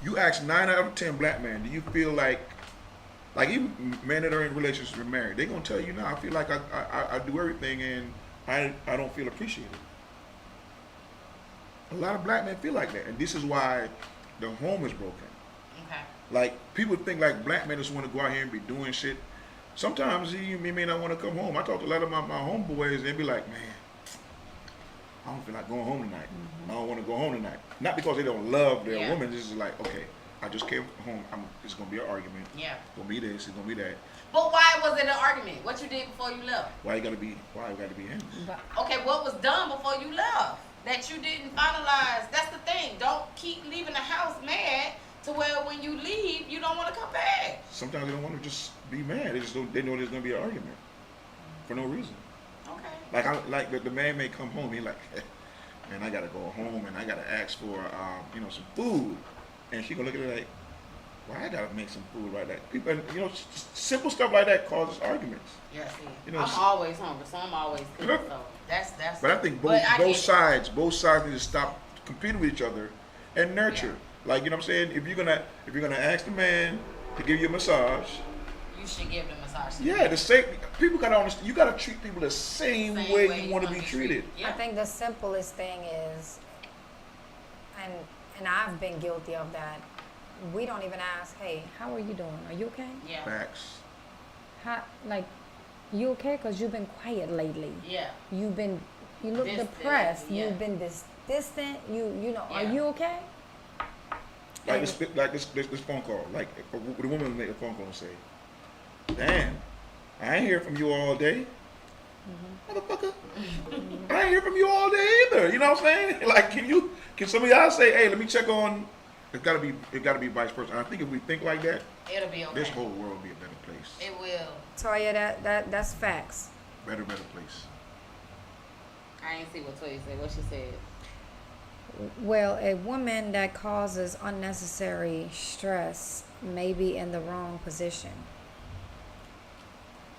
You ask 9 out of 10 black men, do you feel like even men that are in relationships and married, they gonna tell you no. I feel like I do everything and I don't feel appreciated. A lot of black men feel like that, and this is why the home is broken. Okay. Like people think like black men just want to go out here and be doing shit. Sometimes he may not want to come home. I talk to a lot of my homeboys, they be like, man, I don't feel like going home tonight. I don't want to go home tonight. Not because they don't love their woman. This is like, okay, I just came home. It's gonna be an argument. Yeah. It's gonna be this. It's gonna be that. But why was it an argument? What you did before you left? Why it gotta be him? Okay, what was done before you left that you didn't finalize? That's the thing. Don't keep leaving the house mad to where when you leave, you don't want to come back. Sometimes they don't want to just be mad. They know there's gonna be an argument for no reason. Okay. Like the man may come home, he like, man, I gotta go home and I gotta ask for some food, and she gonna look at it like, why I gotta make some food right now? People, and, simple stuff like that causes arguments. Yeah, see, You know, I'm always hungry, so I'm always cooking. So that's. But I think both sides need to stop competing with each other and nurture. Yeah. Like, you know what I'm saying? If you're gonna ask the man to give you a massage, you should give the massage. yeah, the same. People gotta understand. You gotta treat people the same way you want to be treated. Yeah. I think the simplest thing is, and I've been guilty of that. We don't even ask, hey, how are you doing? Are you okay? Yeah. Facts. You okay? Because you've been quiet lately. Yeah. You look Distant, depressed. yeah. You've been distant. Yeah. Are you okay? Like this phone call. Like if the woman make a phone call and say, "Damn, I ain't hear from you all day, motherfucker. I ain't hear from you all day either." You know what I'm saying? Like, can some of y'all say, "Hey, let me check on." It gotta be vice versa. And I think if we think like that, It'll be okay. this whole world will be a better place. It will. Toya, that's facts. Better place. I ain't see what Toya said. What she said. Well, a woman that causes unnecessary stress may be in the wrong position.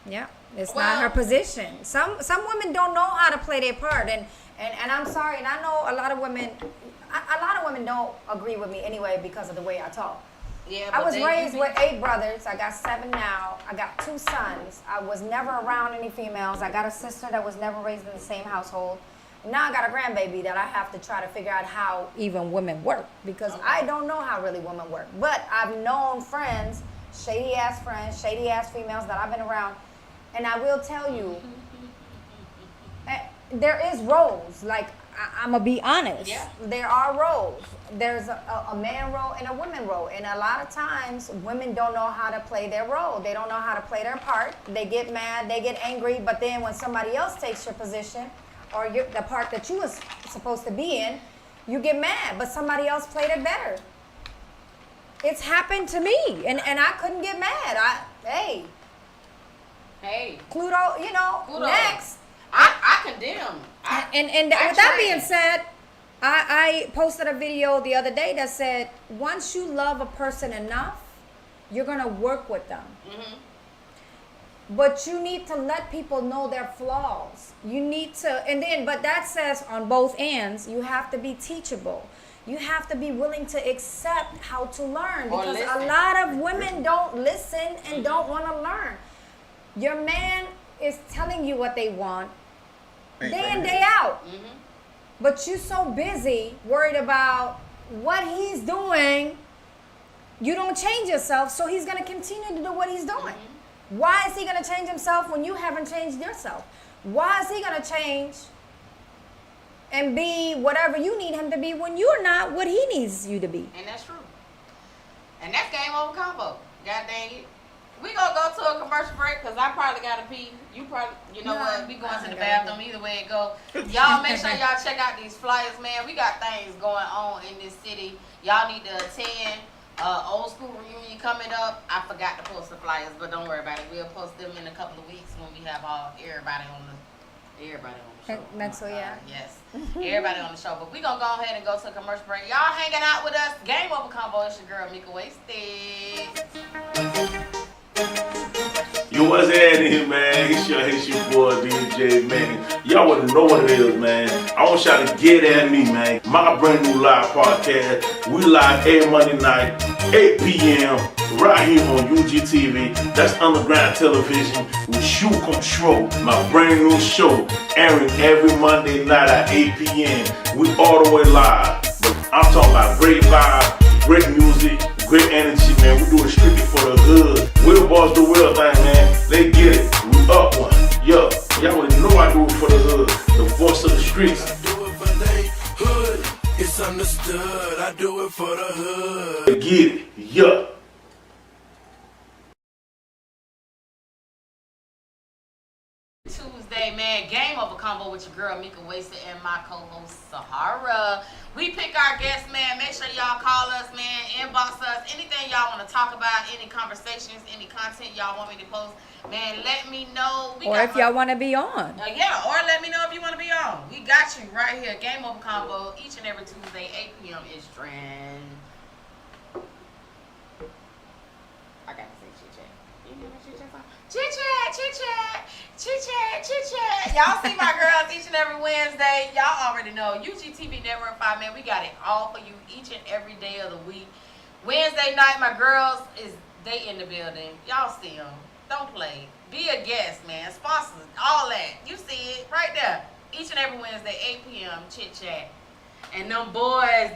Yeah, it's not her position. Some women don't know how to play their part, and I'm sorry, and I know a lot of women don't agree with me anyway because of the way I talk. Yeah, I was raised with 8 brothers. I got 7 now. I got 2 sons. I was never around any females. I got a sister that was never raised in the same household. Now I got a grandbaby that I have to try to figure out how even women work because I don't know how really women work. But I've known friends, shady ass females that I've been around, and I will tell you, there is roles. Like I'm gonna be honest. Yeah. There are roles. There's a man role and a woman role, and a lot of times women don't know how to play their role. They don't know how to play their part. They get mad, they get angry, but then when somebody else takes your position, or the part that you was supposed to be in, you get mad, but somebody else played it better. It's happened to me, and I couldn't get mad. Hey, Pluto, next. I condemn. And with that being said, I posted a video the other day that said, once you love a person enough, you're gonna work with them. Mm-hmm. But you need to let people know their flaws. You need to, but that says on both ends, you have to be teachable. You have to be willing to accept how to learn because a lot of women don't listen and don't want to learn. Your man is telling you what they want day in, day out. Mm-hmm. But you're so busy worried about what he's doing You don't change yourself, so he's going to continue to do what he's doing. Why is he going to change himself when you haven't changed yourself? Why is he going to change and be whatever you need him to be when you're not what he needs you to be? And that's true. And that's game over combo. God dang it. We gonna go to a commercial break because I probably gotta pee. You probably, what? We going to the bathroom either way it go. Y'all make sure y'all check out these flyers, man. We got things going on in this city. Y'all need to attend. Old school reunion coming up. I forgot to post the flyers, but don't worry about it. We'll post them in a couple of weeks when we have everybody on the show. Mental, yeah. Yes. Everybody on the show. But we gonna go ahead and go to a commercial break. Y'all hanging out with us. Game Over Combo. It's your girl Mika Wasted. Yo, what's happening, man? It's your boy DJ man. Y'all wanna know what it is, man. I want y'all to get at me, man. My brand new live podcast. We live every Monday night, 8 p.m. right here on UGTv. That's underground television with Shoe Control. My brand new show airing every Monday night at 8 p.m. We all the way live. But I'm talking about great vibe, great music, great energy, man. We do it strictly for the hood. We the boss, the real thing, man. They get it. We up one. Yo, y'all already know I do it for the hood. The voice of the streets. I do it for they hood. It's understood. I do it for the hood. They get it. Yeah. Tuesday, man. Game Over Combo with your girl Mika Wasted and my co-host Sahara. We pick our guests, man. Make sure y'all call us, man. Inbox us. Anything y'all want to talk about, any conversations, any content y'all want me to post, man, let me know. Or if y'all want to be on. Yeah, or let me know if you want to be on. We got you right here. Game Over Combo each and every Tuesday, 8 p.m. Eastern. I got to say chit-chat. You know what chit-chat song? Chit-chat, chit-chat. Chit-chat, chit-chat. Y'all see my girls each and every Wednesday. Y'all already know. UGTv Network 5, man. We got it all for you each and every day of the week. Wednesday night, my girls, they in the building. Y'all see them. Don't play. Be a guest, man. Sponsors, all that. You see it right there. Each and every Wednesday, 8 p.m. Chit-chat. And them boys.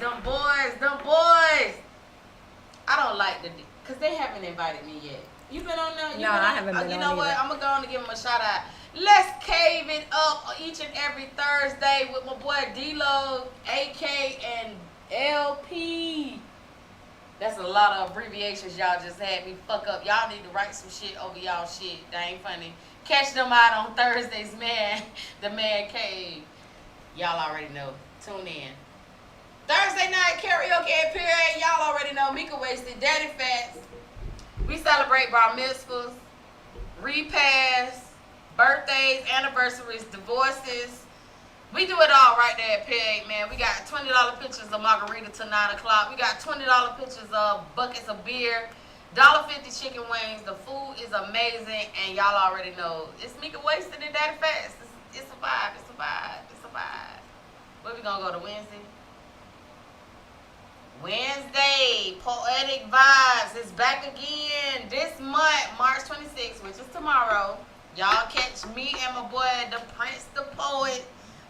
I don't like because they haven't invited me yet. You been on there? No, I haven't been on. You know what? Either. I'm going to go on and give them a shout out. Let's cave it up each and every Thursday with my boy D-Lo, AK, and LP. That's a lot of abbreviations y'all just had me fuck up. Y'all need to write some shit over y'all shit. That ain't funny. Catch them out on Thursdays, man. The Man Cave. Y'all already know. Tune in. Thursday night karaoke at Pier 8. Y'all already know. Mika Wasted, Daddy Fats. We celebrate bar mitzvahs, repasts, birthdays, anniversaries, divorces. We do it all right there at Pier 8, man. We got $20 pictures of margarita till 9 o'clock. We got $20 pictures of buckets of beer, $1.50 chicken wings. The food is amazing, and y'all already know. It's Mika Wasted and Daddy Fast. It's a vibe. It's a vibe. It's a vibe. Where we gonna go to Wednesday? Wednesday, Poetic Vibes is back again this month, March 26th, which is tomorrow. Y'all catch me and my boy, the Prince, the Poet.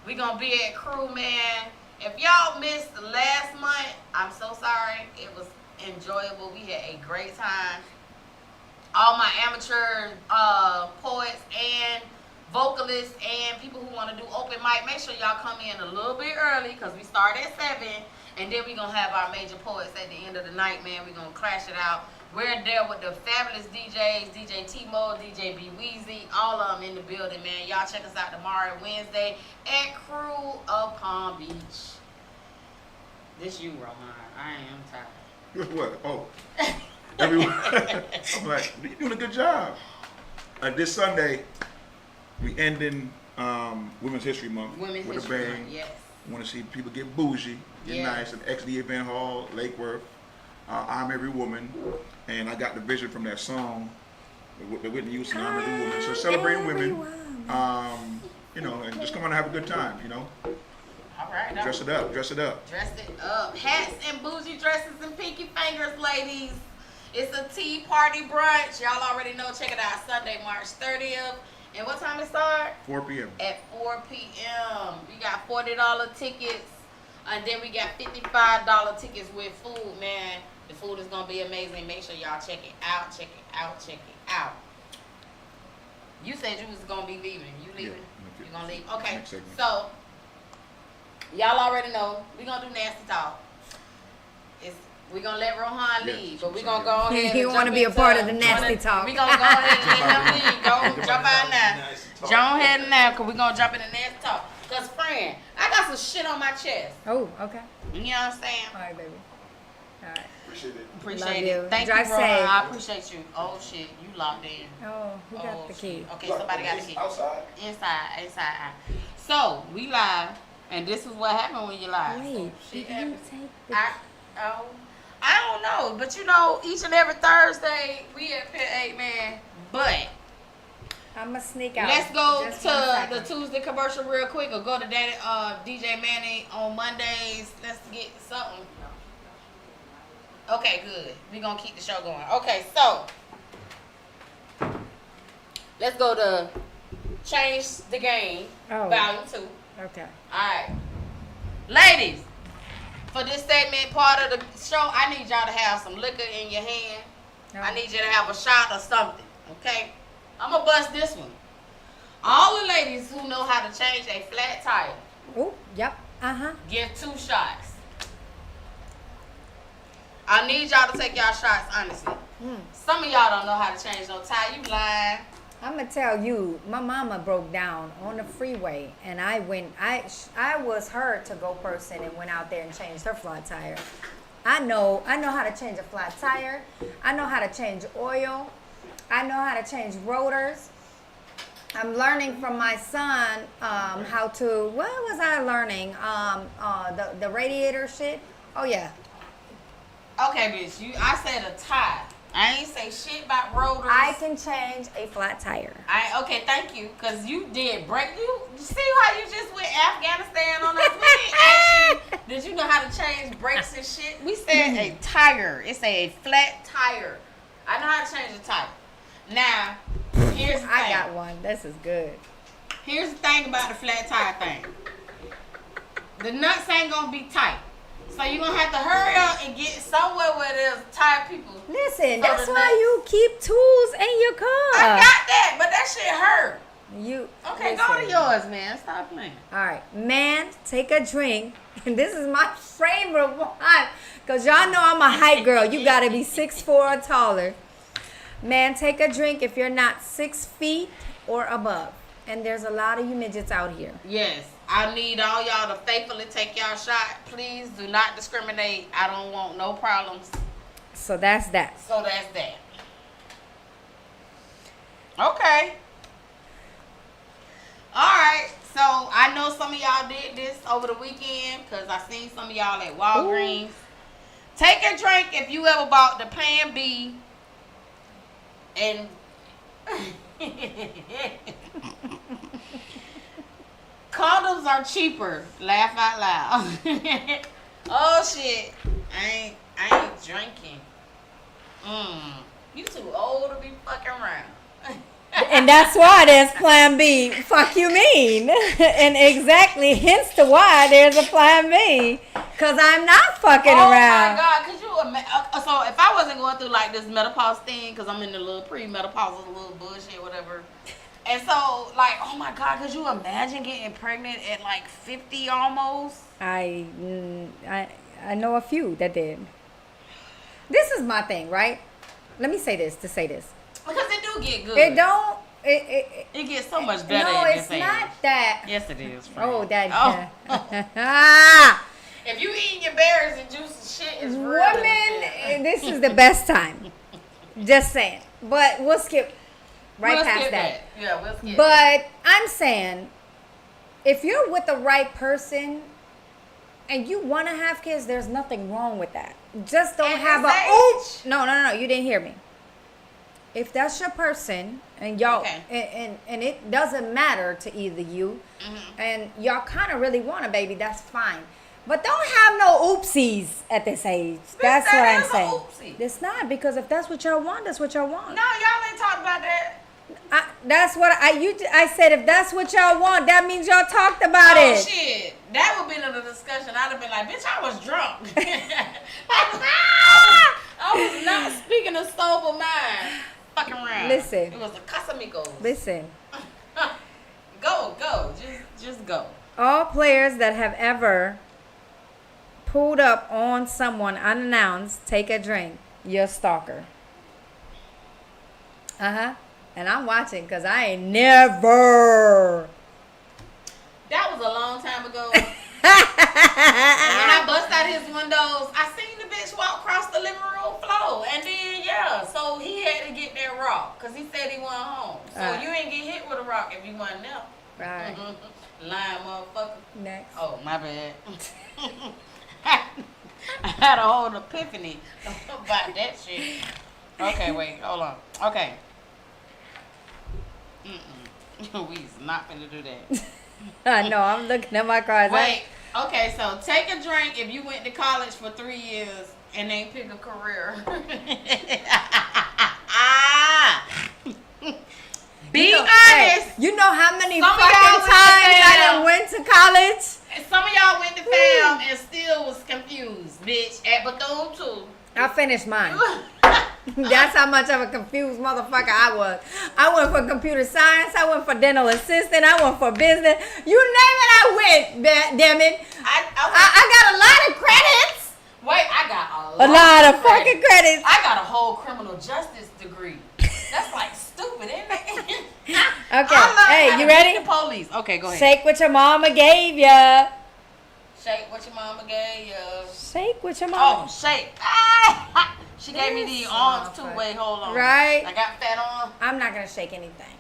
We gonna be at Crew, man. If y'all missed last month, I'm so sorry. It was enjoyable. We had a great time. All my amateur poets and vocalists and people who want to do open mic, make sure y'all come in a little bit early because we start at 7. And then we're going to have our major poets at the end of the night, man. We're going to crash it out. We're there with the fabulous DJs, DJ T-Mo, DJ B-Weezy, all of them in the building, man. Y'all check us out tomorrow, Wednesday, at Crew of Palm Beach. This you, Rohan. I am tired. What? Oh. Everyone. I'm like, you're doing a good job. This Sunday, we ending Women's History Month with a bang. Yes. Want to see people get bougie, get nice, at XD Event Hall, Lake Worth. I'm Every Woman, and I got the vision from that song, the Whitney Houston, I'm Every Woman. So celebrating women, and just come on and have a good time, All right. Dress it up. Dress it up. Hats and bougie dresses and pinky fingers, ladies. It's a tea party brunch. Y'all already know. Check it out. Sunday, March 30th. And what time it start? 4 p.m. At 4 p.m. We got $40 tickets. And then we got $55 tickets with food, man. The food is gonna be amazing. Make sure y'all check it out. Check it out. Check it out. You said you was gonna be leaving. You leaving? Yeah, You gonna leave? Okay. next segment. So y'all already know we gonna do nasty talk. We gonna let Rohan leave, but we gonna go ahead. He want to be a part of the nasty talk. We gonna go ahead and let him leave. Go jump out now. Jump ahead now, cause we gonna jump in the nasty talk. Cause friend, I got some shit on my chest. Oh, okay. You know what I'm saying? All right, baby. All right. Appreciate it. Appreciate Love it. you. Thank Drive you, Rohan. safe. I appreciate you. Oh shit, you locked in. Oh, who got the key? Okay, somebody got the key. Outside. Inside. So we live, and this is what happened when you live. Wait, Shit did you happens. take the... I don't know, but you know, each and every Thursday we at Pit 8 Man. But I'm gonna sneak out. let's go Just to 1 the second. Tuesday commercial real quick, or go to Daddy, DJ Manny on Mondays. Let's get something. Okay, good. We gonna keep the show going. Okay, so let's go to Change the Game, Volume 2. Okay. Alright. Ladies, for this segment part of the show, I need y'all to have some liquor in your hand. I need you to have a shot or something. Okay? I'm gonna bust this one. All the ladies who know how to change a flat tire, Oh, yep. Uh-huh. give 2 shots. I need y'all to take y'all shots honestly. Some of y'all don't know how to change no tire. You lying. I'm gonna tell you, my mama broke down on the freeway, and I was her to-go person and went out there and changed her flat tire. I know how to change a flat tire. I know how to change oil. I know how to change rotors. I'm learning from my son how to. What was I learning? The radiator shit. Oh yeah. Okay, bitch. I said a tire. I ain't say shit about rotors. I can change a flat tire. Okay, thank you, cause you did break. You see how you just went Afghanistan on us? We didn't ask you. Did you know how to change brakes and shit? We said a tire. It's a flat tire. I know how to change a tire. Now, here's the thing. I got one. This is good. Here's the thing about the flat tire thing. The nuts ain't gonna be tight. So you're going to have to hurry up and get somewhere where there's tired people. Listen, that's why you keep tools in your car. I got that, but that shit hurt. Okay, go to yours, man. Stop playing. All right. Man, take a drink. And this is my favorite one. Because y'all know I'm a height girl. You got to be 6'4" or taller. Man, take a drink if you're not 6 feet or above. And there's a lot of you midgets out here. Yes. I need all y'all to faithfully take y'all shot. Please do not discriminate. I don't want no problems. So that's that. Okay. Alright. So I know some of y'all did this over the weekend because I seen some of y'all at Walgreens. Ooh. Take a drink if you ever bought the Plan B and condoms are cheaper. Laugh out loud. Oh shit. I ain't drinking. You too old to be fucking around. And that's why there's Plan B. Fuck you mean? And exactly, hence to why there's a Plan B. Because I'm not fucking around. Oh my God, could you imagine? So if I wasn't going through like this menopause thing, because I'm in the little pre-menopausal little bullshit, whatever. And so, like, oh my God, could you imagine getting pregnant at like 50 almost? I know a few that did. This is my thing, right? Let me say this to say this. Because it do get good. It don't. It gets so much better. No, at it's this age. not that. Yes, it is. Friend. Oh, If you eating your berries and juice and shit, is real. Women, this is the best time. Just saying. But we'll skip we'll past skip that. Yeah, we'll skip. But I'm saying, if you're with the right person and you want to have kids, there's nothing wrong with that. Just don't have a No, you didn't hear me. If that's your person and y'all and it doesn't matter to either you and y'all kind of really want a baby, that's fine. But don't have no oopsies at this age. That's what I'm saying. It's not, because if that's what y'all want, that's what y'all want. No, y'all ain't talking about that. That's what I said. If that's what y'all want, that means y'all talked about it. Oh shit, that would be in the discussion. I'd have been like, bitch, I was drunk. I was not speaking of sober mind. Fucking around. Listen. It was a Casamigos. Listen. Go. Just go. All players that have ever pulled up on someone unannounced, take a drink. You're a stalker. And I'm watching because I ain't never. That was a long time ago. And when I bust out his windows, I seen the bitch walk across the living room floor. And then, so he had to get that rock because he said he wasn't home. So you ain't get hit with a rock if you wasn't there. Right. Lying motherfucker. Next. Oh, my bad. I had a whole epiphany about that shit. Okay, wait, hold on. Okay. We is not finna do that. I know, I'm looking at my cards. Wait, okay, so take a drink if you went to college for 3 years and ain't pick a career. Be honest. Hey, you know how many fucking times I done went to college? Some of y'all went to fam and still was confused, bitch. At Bethune-2. I finished mine. That's how much of a confused motherfucker I was. I went for computer science. I went for dental assistant. I went for business. You name it, I went. Damn it. I got a lot of credits. Wait, I got a lot of fucking credits. I got a whole criminal justice degree. That's like stupid, isn't it? Okay. Hey, you ready? The police. Okay, go ahead. Shake what your mama gave ya. Shake what your mama gave ya. Shake what your mama. Oh, shake. She gave me the arms too. Wait, hold on. Right. I got fat on. I'm not gonna shake anything,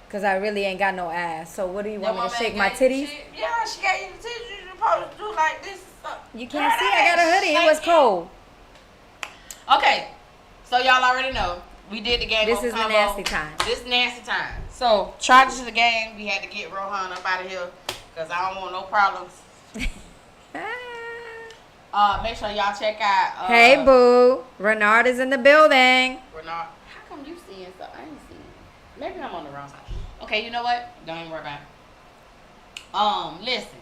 cause I really ain't got no ass. So what do you want me to shake my titties? Yeah, she gave you the titties. You supposed to do like this. You can't see. I got a hoodie. It was cold. Okay, so y'all already know we did the game. This is the nasty time. This nasty time. So charges of the game. We had to get Rohan up out of here, cause I don't want no problems. Make sure y'all check out. Hey, boo. Renard is in the building. Renard, how come you seeing stuff? I ain't seeing. Maybe I'm on the wrong side. Okay, you know what? Don't even worry about it. Listen.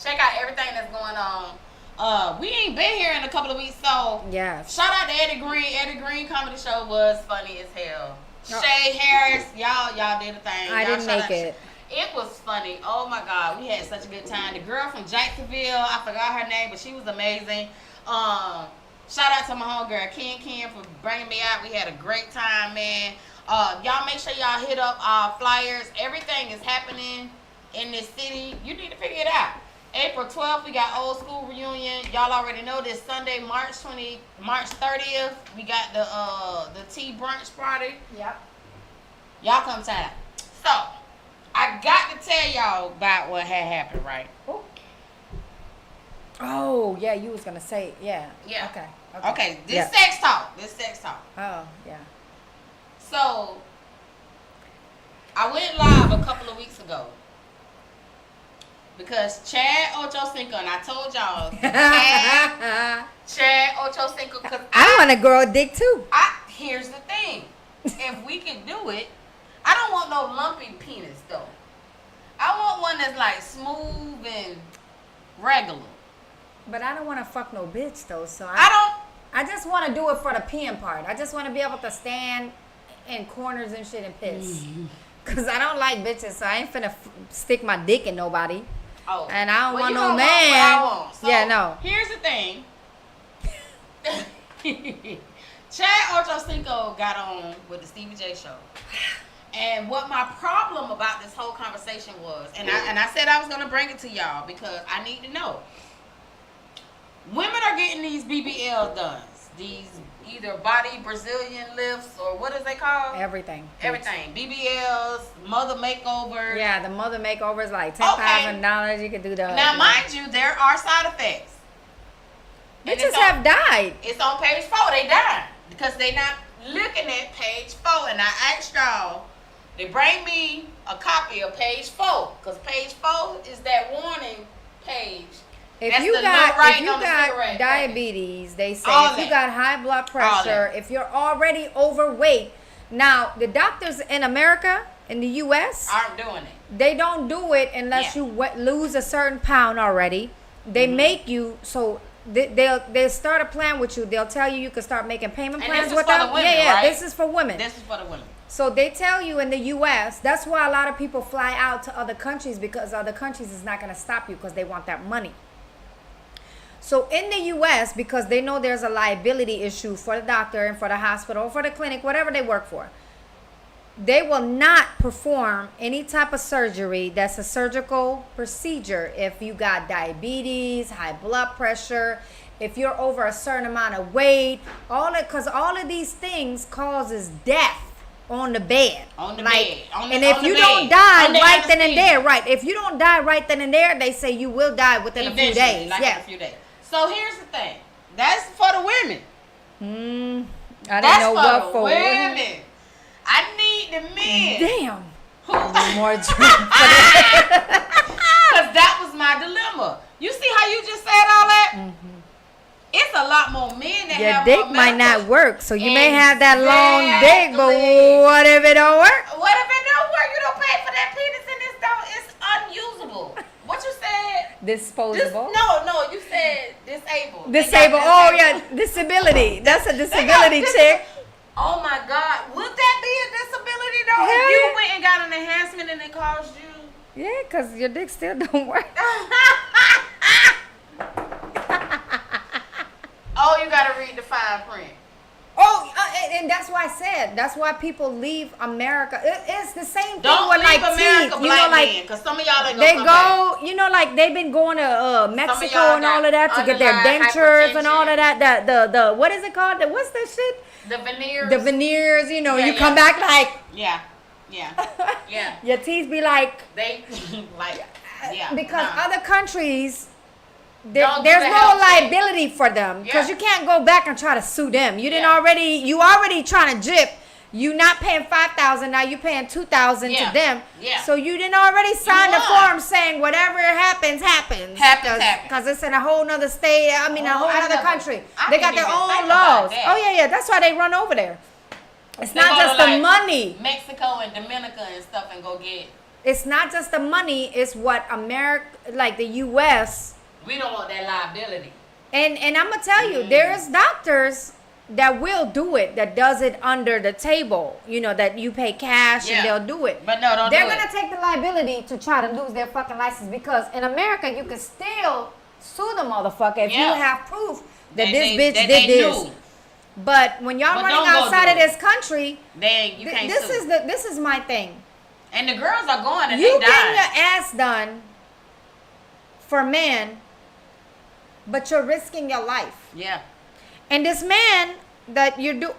Check out everything that's going on. We ain't been here in a couple of weeks, so yes. Shout out to Eddie Green. Eddie Green comedy show was funny as hell. Shay Harris, y'all did a thing. I didn't make it. It was funny. Oh my God, we had such a good time. The girl from Jacksonville, I forgot her name, but she was amazing. Shout out to my homegirl Ken for bringing me out. We had a great time, man. Y'all make sure y'all hit up our flyers. Everything is happening in this city. You need to figure it out. April 12th, we got old school reunion. Y'all already know this Sunday, March 30th. We got the tea brunch party. Yep. Y'all come time. So, I got to tell y'all about what had happened, right? Oh, yeah, you was going to say, yeah. Yeah. Okay. This sex talk. Oh, yeah. So, I went live a couple of weeks ago. Because Chad Ochocinco, and I told y'all, Chad Ochocinco, because I want to grow a dick too. Here's the thing. If we can do it, I don't want no lumpy penis, though. I want one that's like smooth and regular. But I don't want to fuck no bitch, though, so I just want to do it for the peeing part. I just want to be able to stand in corners and shit and piss. Because I don't like bitches, so I ain't finna stick my dick in nobody. Oh. And I don't want no want man. what I want. So, yeah, no. Here's the thing. Chad Ochocinco got on with the Stevie J show. And what my problem about this whole conversation was, and I said I was going to bring it to y'all because I need to know. Women are getting these BBL done. These either body Brazilian lifts or what is they called? Everything. BBLs, mother makeovers. Yeah, the mother makeovers like $10,000. You could do that. Now, mind you, there are side effects. Bitches have died. It's on page 4. They died because they not looking at page 4. And I asked y'all, they bring me a copy of page 4 because page 4 is that warning page. If you got diabetes, they say if you got high blood pressure, if you're already overweight. Now, the doctors in America, in the U.S., aren't doing it. They don't do it unless you lose a certain pound already. They make you, so they'll start a plan with you. They'll tell you can start making payment And plans this is with for them. the women, yeah, right? this is for women. This is for the women. So they tell you in the U.S. That's why a lot of people fly out to other countries, because other countries is not going to stop you because they want that money. So in the U.S., because they know there's a liability issue for the doctor and for the hospital, for the clinic, whatever they work for, they will not perform any type of surgery that's a surgical procedure if you got diabetes, high blood pressure, if you're over a certain amount of weight, because all of these things causes death on the bed. On the like, bed. And if you don't die right then and there, right? If you don't die right then and there, they say you will die within a few days. Like yes. in a few days. So here's the thing. That's for the women. I didn't know what for. Women. I need the men. Damn. Who? More drink for that. Because that was my dilemma. You see how you just said all that? It's a lot more men that Your have dick more might not menopause. work, so you may have that long dick, but what if it don't work? What if it don't work? You don't pay for that penis and it's unusable. What you said? Disposable. No, you said disabled. Disabled. Oh yeah, disability. That's a disability chick. Oh my God, would that be a disability though? Hell If you yeah. went and got an enhancement and it caused you. Yeah, because your dick still don't work. Oh, you gotta read the fine print. Oh, and that's why I said, that's why people leave America. It's the same thing Don't with leave like America, teeth. You know, black like men, because some of y'all ain't they gonna come go, you know, like they've been going to Mexico y'all and all of that to get their underlying dentures and all of hypertension. that. The what is it called? What's that shit? back. The veneers. The veneers. You know, Yeah, you yeah. come back like Yeah. your teeth be like. They like yeah. Because nah. other countries, Don't do there's the no health check. liability for them, because Yeah. you can't go back and try to sue them. You didn't Yeah. you already trying to jip. You not paying $5,000 now. You paying $2,000 Yeah. to them. Yeah. So you didn't already sign the won. form saying whatever happens. Happens. Because it's in a whole nother state. I mean, a whole I other never- country. I They got didn't their even own think about laws. that. Oh yeah. That's why they run over there. It's They not go just to, the like, money. Mexico and Dominica and stuff and go get. It's not just the money. It's what America, like the U.S. We don't want that liability. And I'm gonna tell you, there's doctors that will do it, that does it under the table. You know, that you pay cash Yeah. and they'll do it. But no, don't They're do it. gonna take the liability to try to lose their fucking license, because in America you can still sue the motherfucker if you Yeah. have proof that That this they- bitch that did they this. knew. But when y'all But running don't go outside do of it. this country, Then you can't this sue. is my thing. And the girls are going and You they getting dying. your ass done for men, but you're risking your life. Yeah. And this man that you do,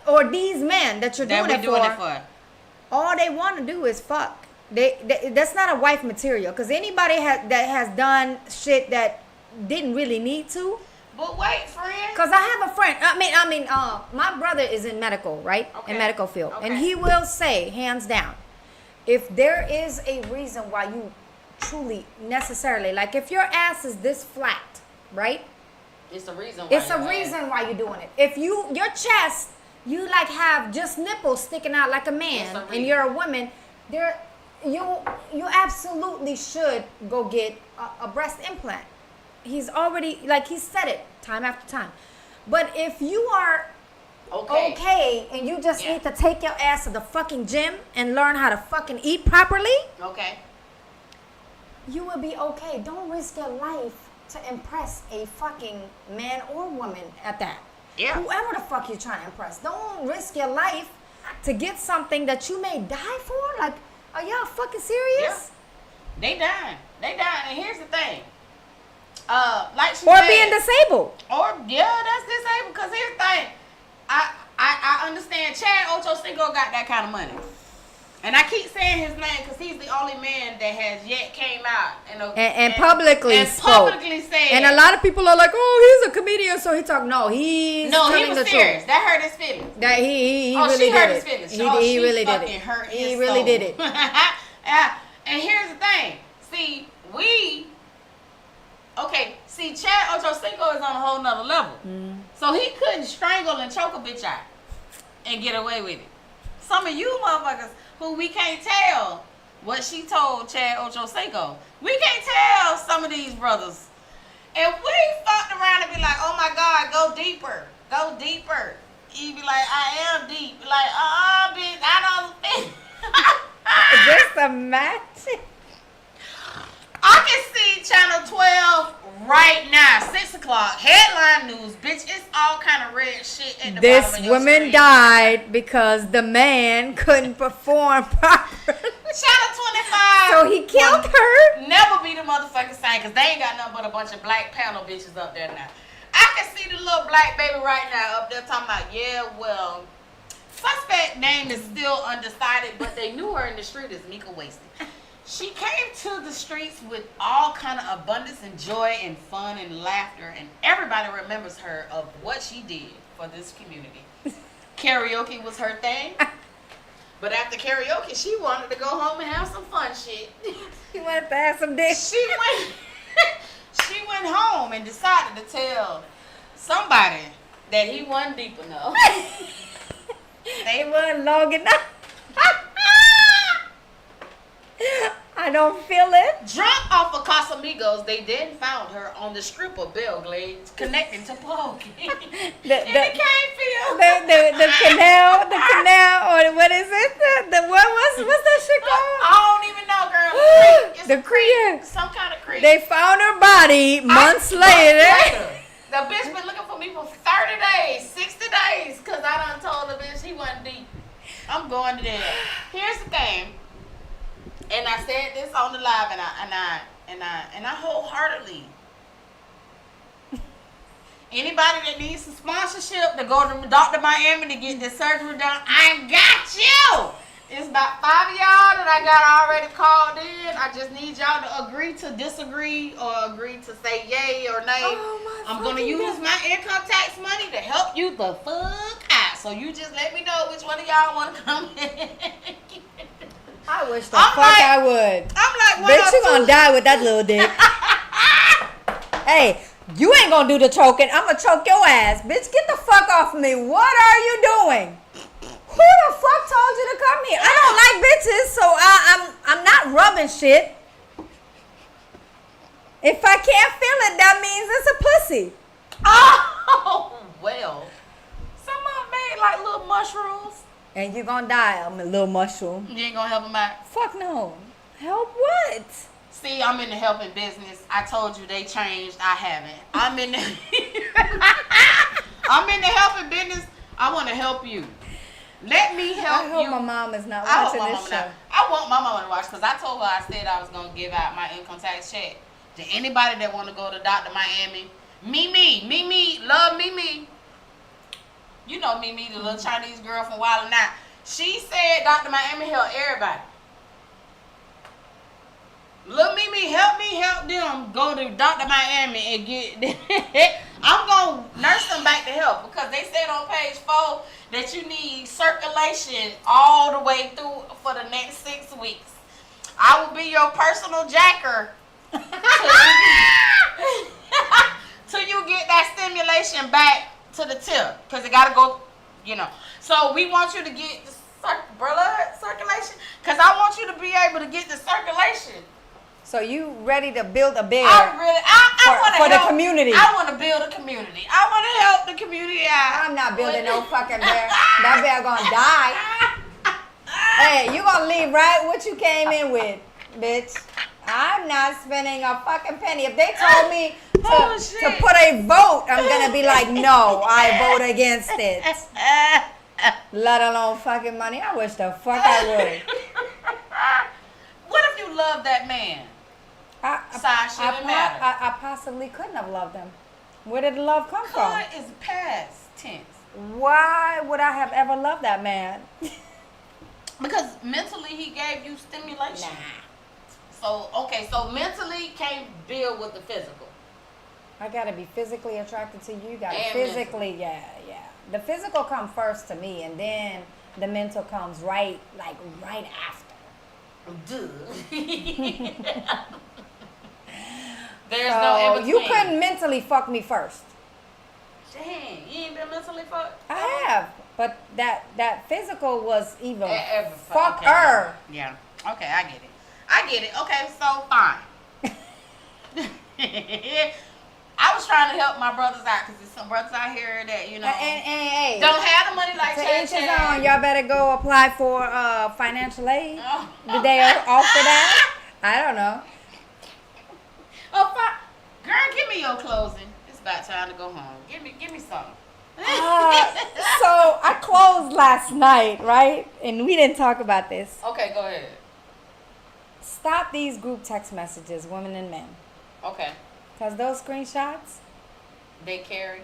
or these men that you're That doing, we it, doing for, it for. all they want to do is fuck. That's not a wife material. Because anybody that has done shit that didn't really need to. But wait, friend. Because I have a friend. My brother is in medical, right? Okay. In medical field, and Okay. he will say, hands down, if there is a reason why you truly necessarily, like if your ass is this flat, right? It's a reason why. It's a reason why you're doing it. If your chest, you like have just nipples sticking out like a man, It's a and reason. you're a woman, you absolutely should go get a breast implant. He's already, like he said it time after time. But if you are okay and you just Yeah. need to take your ass to the fucking gym and learn how to fucking eat properly, Okay. you will be okay. Don't risk your life to impress a fucking man or woman at that. Yeah. Whoever the fuck you're trying to impress. Don't risk your life to get something that you may die for. Like, are y'all fucking serious? They dying. And here's the thing. Like she Or said, being disabled. that's disabled. Cause here's the thing. I understand Chad Ochocinco got that kind of money. And I keep saying his name because he's the only man that has yet came out And publicly spoke. publicly said. And a lot of people are like, oh, he's a comedian, so he talk. No, he's he telling was the serious. truth. That hurt his feelings. That he Oh, really she did hurt it. his feelings. He really did fucking it. hurt He his really soul. did it. Yeah. And here's the thing. See, Chad Ochocinco is on a whole nother level. So he couldn't strangle and choke a bitch out and get away with it. Some of you motherfuckers who we can't tell what she told Chad Ochocinco. We can't tell some of these brothers And we fucked around and be like, oh my God, go deeper. Go deeper. He be like, I am deep. Like, bitch, I don't think. Just imagine. I can see Channel 12 right now, 6 o'clock. Headline news, bitch. It's all kind of red shit at the This bottom of your woman screen. died because the man couldn't perform properly. Channel 25. So he killed her. Never be the motherfucking same because they ain't got nothing but a bunch of black panel bitches up there now. I can see the little black baby right now up there talking about, yeah, well, suspect name is still undecided, but they knew her in the street as Mika Wasted. She came to the streets with all kind of abundance and joy and fun and laughter, and everybody remembers her of what she did for this community. Karaoke was her thing, but after karaoke, she wanted to go home and have some fun shit. She wanted to have some dick. She went home and decided to tell somebody that he wasn't deep enough. They weren't long enough. I don't feel it. Drunk off of Casamigos, they then found her on the strip of Belglade connecting to Pahokee. The canal, or what is it? What's that shit called? I don't even know, girl. It's The a creek. creek. Some kind of creek. They found her body months later. The bitch been looking for me for 30 days, 60 days, because I done told the bitch he wasn't deep. I'm going to there. Here's the thing. And I said this on the live, and I wholeheartedly. Anybody that needs some sponsorship to go to Dr. Miami to get this surgery done, I got you. It's about 5 of y'all that I got already called in. I just need y'all to agree to disagree or agree to say yay or nay. I'm gonna use my income tax money to help you the fuck out. So you just let me know which one of y'all want to come in. I wish the I would. I'm like, bitch, you gonna die with that little dick. Hey, you ain't gonna do the choking. I'm gonna choke your ass. Bitch, get the fuck off of me. What are you doing? Who the fuck told you to come here? I don't like bitches, so I'm not rubbing shit. If I can't feel it, that means it's a pussy. Oh, well. Some of them made like little mushrooms. And you gonna die, I'm a little mushroom. You ain't gonna help them out? Fuck no. Help what? See, I'm in the helping business. I told you they changed. I haven't. I'm in the helping business. I want to help you. Let me help you. I hope my mom is not watching this show. I want my mama to watch because I told her I said I was going to give out my income tax check to anybody that want to go to Dr. Miami. Mimi, love Mimi. You know Mimi, the little Chinese girl from Wild and Out. She said Dr. Miami help everybody. Look, Mimi, help them go to Dr. Miami and get. I'm going to nurse them back to health because they said on page 4 that you need circulation all the way through for the next 6 weeks. I will be your personal jacker till you get that stimulation back to the tip because it got to go, So we want you to get the blood circulation because I want you to be able to get the circulation. So you ready to build a bear for the community? I want to build a community. I want to help the community out. I'm not building no fucking bear. That bear gonna die. Hey, you gonna leave right what you came in with, bitch. I'm not spending a fucking penny. If they told me to put a vote, I'm gonna be like, no, I vote against it. Let alone fucking money. I wish the fuck I would. What if you love that man? I possibly couldn't have loved him. Where did the love come from? Could is past tense. Why would I have ever loved that man? Because mentally he gave you stimulation. So mentally can't deal with the physical. I gotta be physically attracted to you. Gotta and physically, yeah. The physical comes first to me, and then the mental comes right after. There's no in between. You couldn't mentally fuck me first. Dang, you ain't been mentally fucked? I have, but that physical was even fuck okay. her. Yeah. Okay, I get it. Okay, so fine. I was trying to help my brothers out because there's some brothers out here that, you know, And don't have the money like to Chad each his Chad. own. Y'all better go apply for financial aid. Did they offer that? I don't know. Oh, girl, give me your closing. It's about time to go home. Give me something. So I closed last night, right? And we didn't talk about this. Okay, go ahead. Stop these group text messages, women and men. Okay. Because those screenshots, They carry.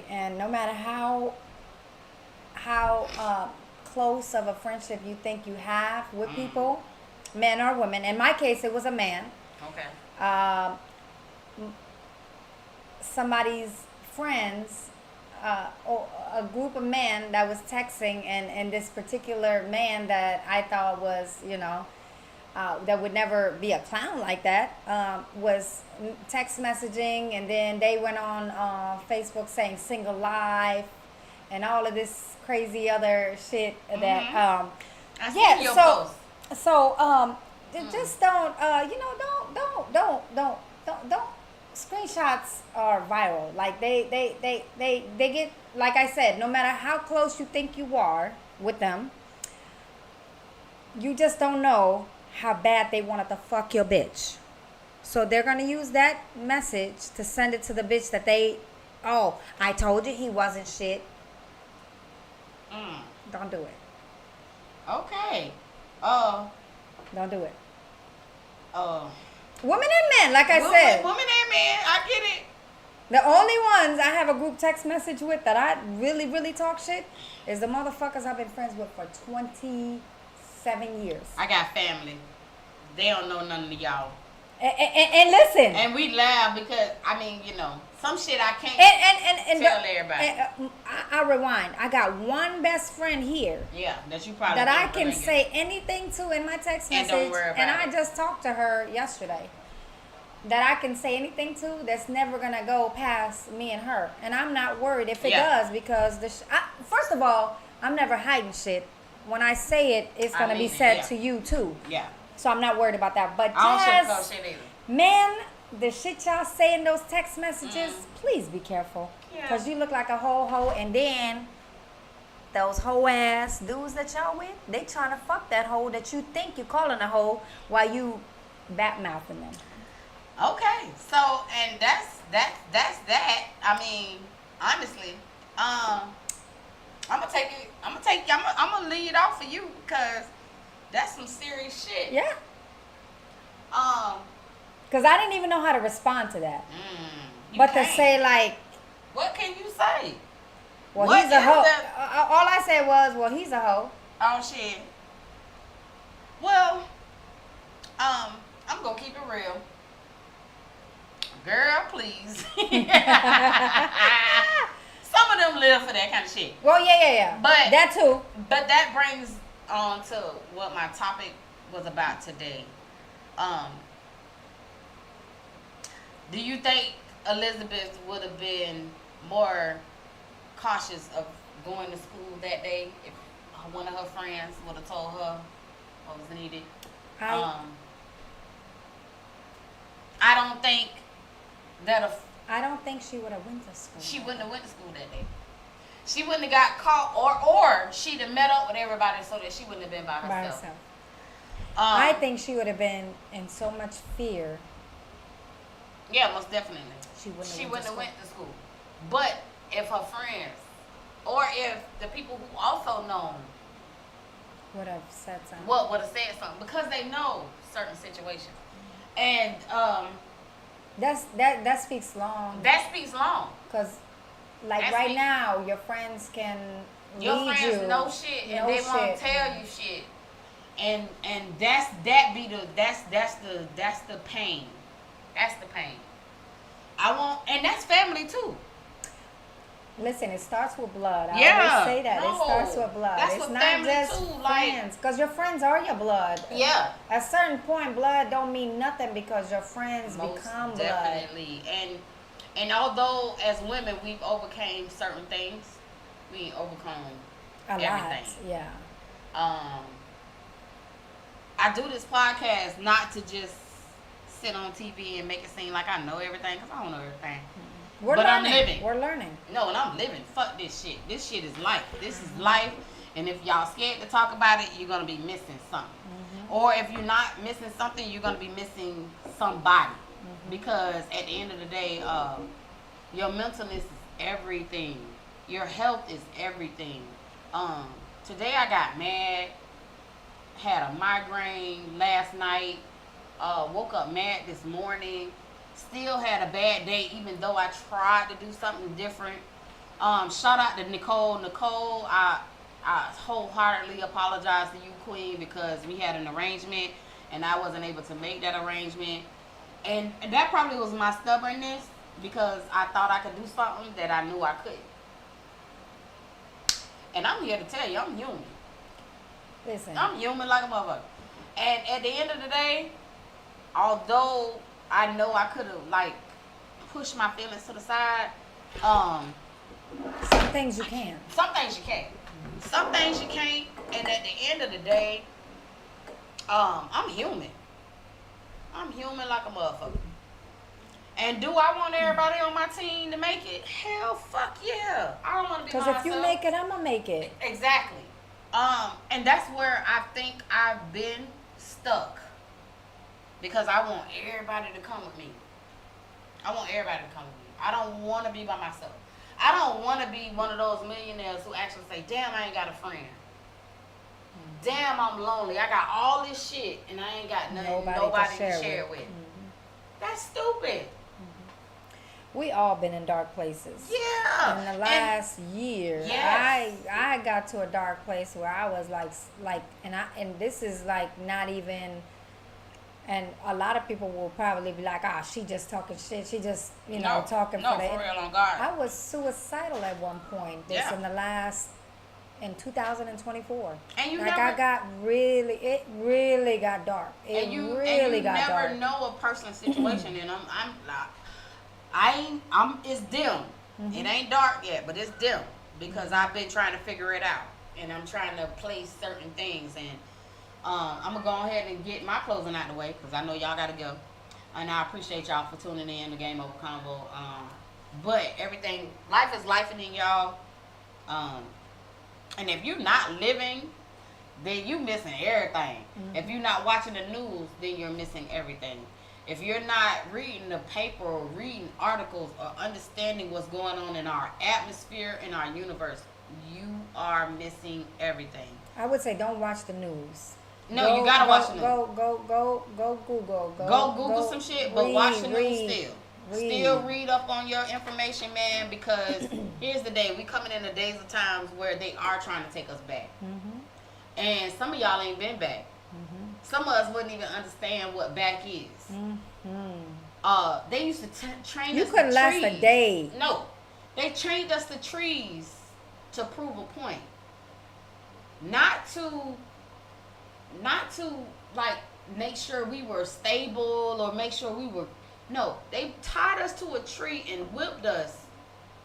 and no matter how close of a friendship you think you have with people, men or women. In my case, it was a man. Okay. Somebody's friends, or a group of men that was texting, and this particular man that I thought was, that would never be a clown like that, was text messaging, and then they went on Facebook saying single life and all of this crazy other shit that I see your post. Just don't don't screenshots are viral. Like they get, like I said, no matter how close you think you are with them, you just don't know how bad they wanted to fuck your bitch. So they're gonna use that message to send it to the bitch that I told you he wasn't shit. Don't do it. Okay. Don't do it. Women and men, like I said. Women and men, I get it. The only ones I have a group text message with that I really, really talk shit is the motherfuckers I've been friends with for 27 years. I got family. They don't know none of y'all. And listen. And we laugh because, some shit I can't tell everybody. I rewind. I got one best friend here. Yeah, that you probably that I can say anything to in my text message. And don't worry about I just talked to her yesterday. That I can say anything to that's never going to go past me and her. And I'm not worried if it does, because first of all, I'm never hiding shit. When I say it, it's going to be said to you too. Yeah. So I'm not worried about that. But I don't shit either. Man, the shit y'all say in those text messages, please be careful. Because you look like a whole hoe, and then those hoe ass dudes that y'all with, they trying to fuck that hoe that you think you calling a hoe while you bat mouthing them. Okay, so and that's that. I mean, honestly, I'm gonna lead off for you because that's some serious shit. Yeah. Because I didn't even know how to respond to that. But to say like, what can you say? Well, he's a hoe. All I said was, well, he's a hoe. Oh shit. Well, I'm gonna keep it real. Girl, please. Some of them live for that kind of shit. Well, yeah. But that too. But that brings on to what my topic was about today. Do you think Elizabeth would have been more cautious of going to school that day if one of her friends would have told her what was needed? I don't think I don't think she would have went to school. She wouldn't have went to school that day. She wouldn't have got caught, or she'd have met up with everybody so that she wouldn't have been by herself. I think she would have been in so much fear. Yeah, most definitely. She wouldn't have went to school. But if her friends, or if the people who also know would have said something. Would have said something, because they know certain situations. And that speaks long. That speaks long. Because right now, your friends can your lead friends you. know shit, and they won't tell you shit. And that's the pain. That's the pain. And that's family too. Listen, it starts with blood. I Yeah, always say that. It starts with blood. That's it's what not family just too, friends. Because your friends are your blood. Yeah. At a certain point, blood don't mean nothing because your friends become blood. Definitely. And although as women we've overcame certain things, we ain't overcome everything. Lot. Yeah. I do this podcast not to just sit on TV and make it seem like I know everything, because I don't know everything. We're But learning. I'm living. We're learning. No, and I'm living. Fuck this shit. This shit is life. This is life. And if y'all scared to talk about it, you're going to be missing something. Or if you're not missing something, you're going to be missing somebody. Because at the end of the day, your mentalness is everything. Your health is everything. Today I got mad, had a migraine last night, woke up mad this morning, still had a bad day even though I tried to do something different. Shout out to Nicole. Nicole, I wholeheartedly apologize to you, Queen, because we had an arrangement and I wasn't able to make that arrangement. And that probably was my stubbornness, because I thought I could do something that I knew I couldn't. And I'm here to tell you, I'm human. Listen. I'm human like a motherfucker. And at the end of the day, although I know I could have, like, pushed my feelings to the side, some things you can. Some things you can't. Some things you can't. And at the end of the day, I'm human. I'm human like a motherfucker. And do I want everybody on my team to make it? Hell, fuck yeah. I don't want to be by myself. Because if you make it, I'm going to make it. Exactly. And that's where I think I've been stuck. Because I want everybody to come with me. I want everybody to come with me. I don't want to be by myself. I don't want to be one of those millionaires who actually say, damn, I ain't got a friend. Damn, I'm lonely. I got all this shit and I ain't got nobody to share it with. That's stupid. We all been in dark places. Yeah. In the last year, yes. I got to a dark place where I was like, and this is like not even, and a lot of people will probably be like, she just talking shit. She just, talking for the. No, for real, on guard. I was suicidal at one point. In 2024. And you it really got dark. It really got dark. And you never know a person's situation, and it's dim. It ain't dark yet, but it's dim, because I've been trying to figure it out, and I'm trying to place certain things, and I'm gonna go ahead and get my closing out the way, because I know y'all gotta go, and I appreciate y'all for tuning in to Game Over Convo. But everything, life is life, and then y'all. And if you're not living, then you missing everything. If you're not watching the news, then you're missing everything. If you're not reading the paper or reading articles or understanding what's going on in our atmosphere, in our universe, you are missing everything. I would say don't watch the news. No, you gotta watch the news. Go Google. Go Google some shit, but watch the news still. Read. Still read up on your information, man, because here's the day. We coming in the days of times where they are trying to take us back. And some of y'all ain't been back. Some of us wouldn't even understand what back is. They used to train us to trees. You couldn't last a day. No. They trained us to trees to prove a point. Not to like make sure we were stable or make sure we were. No, they tied us to a tree and whipped us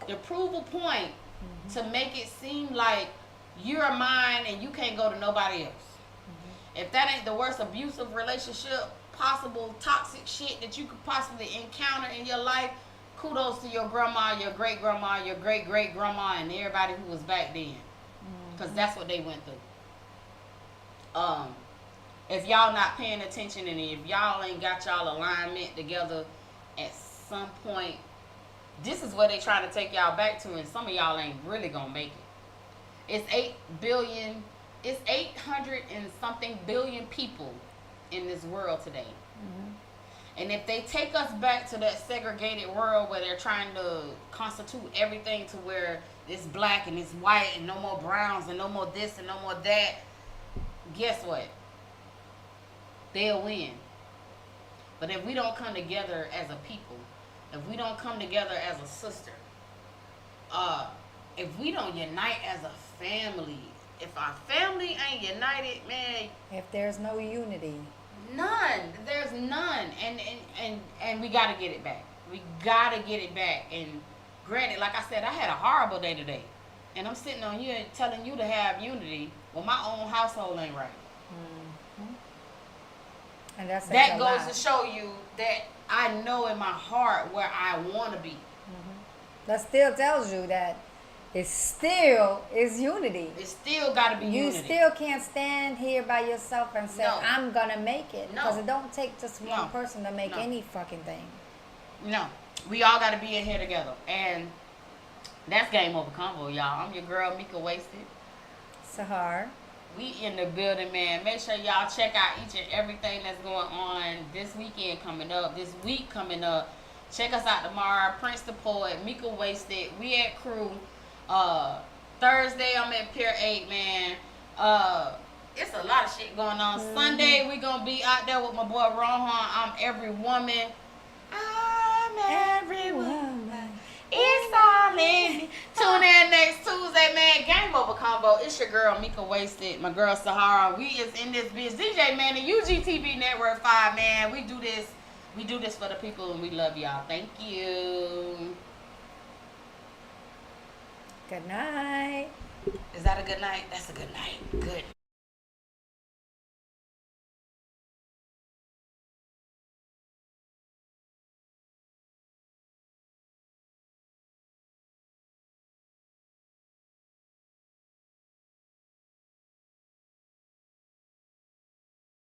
to prove a point, to make it seem like you're mine and you can't go to nobody else. If that ain't the worst abusive relationship possible, toxic shit that you could possibly encounter in your life, kudos to your grandma, your great-grandma, your great-great-grandma, and everybody who was back then. Because that's what they went through. If y'all not paying attention and if y'all ain't got y'all alignment together at some point, this is where they trying to take y'all back to, and some of y'all ain't really gonna make it. It's 800 and something billion people in this world today. And if they take us back to that segregated world where they're trying to constitute everything to where it's black and it's white and no more browns and no more this and no more that, guess what? They'll win. But if we don't come together as a people, if we don't come together as a sister, if we don't unite as a family, if our family ain't united, man. If there's no unity. None. There's none. And we got to get it back. We got to get it back. And granted, like I said, I had a horrible day today. And I'm sitting on here telling you to have unity when my own household ain't right. And that's that goes to show you that I know in my heart where I want to be. That still tells you that it still is unity. It still got to be You unity. still can't stand here by yourself and say, No. I'm going to make it. No. Because it don't take just one No. person to make No. any fucking thing. No, we all got to be in here together. And that's Game Over Convo, y'all. I'm your girl, Mika Wasted. Sahar. We in the building, man. Make sure y'all check out each and everything that's going on this weekend coming up, this week coming up. Check us out tomorrow. Prince the Poet, Mika Wasted. We at Crew. Thursday, I'm at Pier 8, man. It's a lot of shit going on. Sunday, we gonna be out there with my boy Rohan. I'm Every Woman. I'm every woman. It's all in me. Tune in next Tuesday, man. Game Over Combo. It's your girl, Mika Wasted. My girl, Sahara. We is in this bitch. DJ, man, the UGTv Network 5, man. We do this. We do this for the people, and we love y'all. Thank you. Good night. Is that a good night? That's a good night. Good.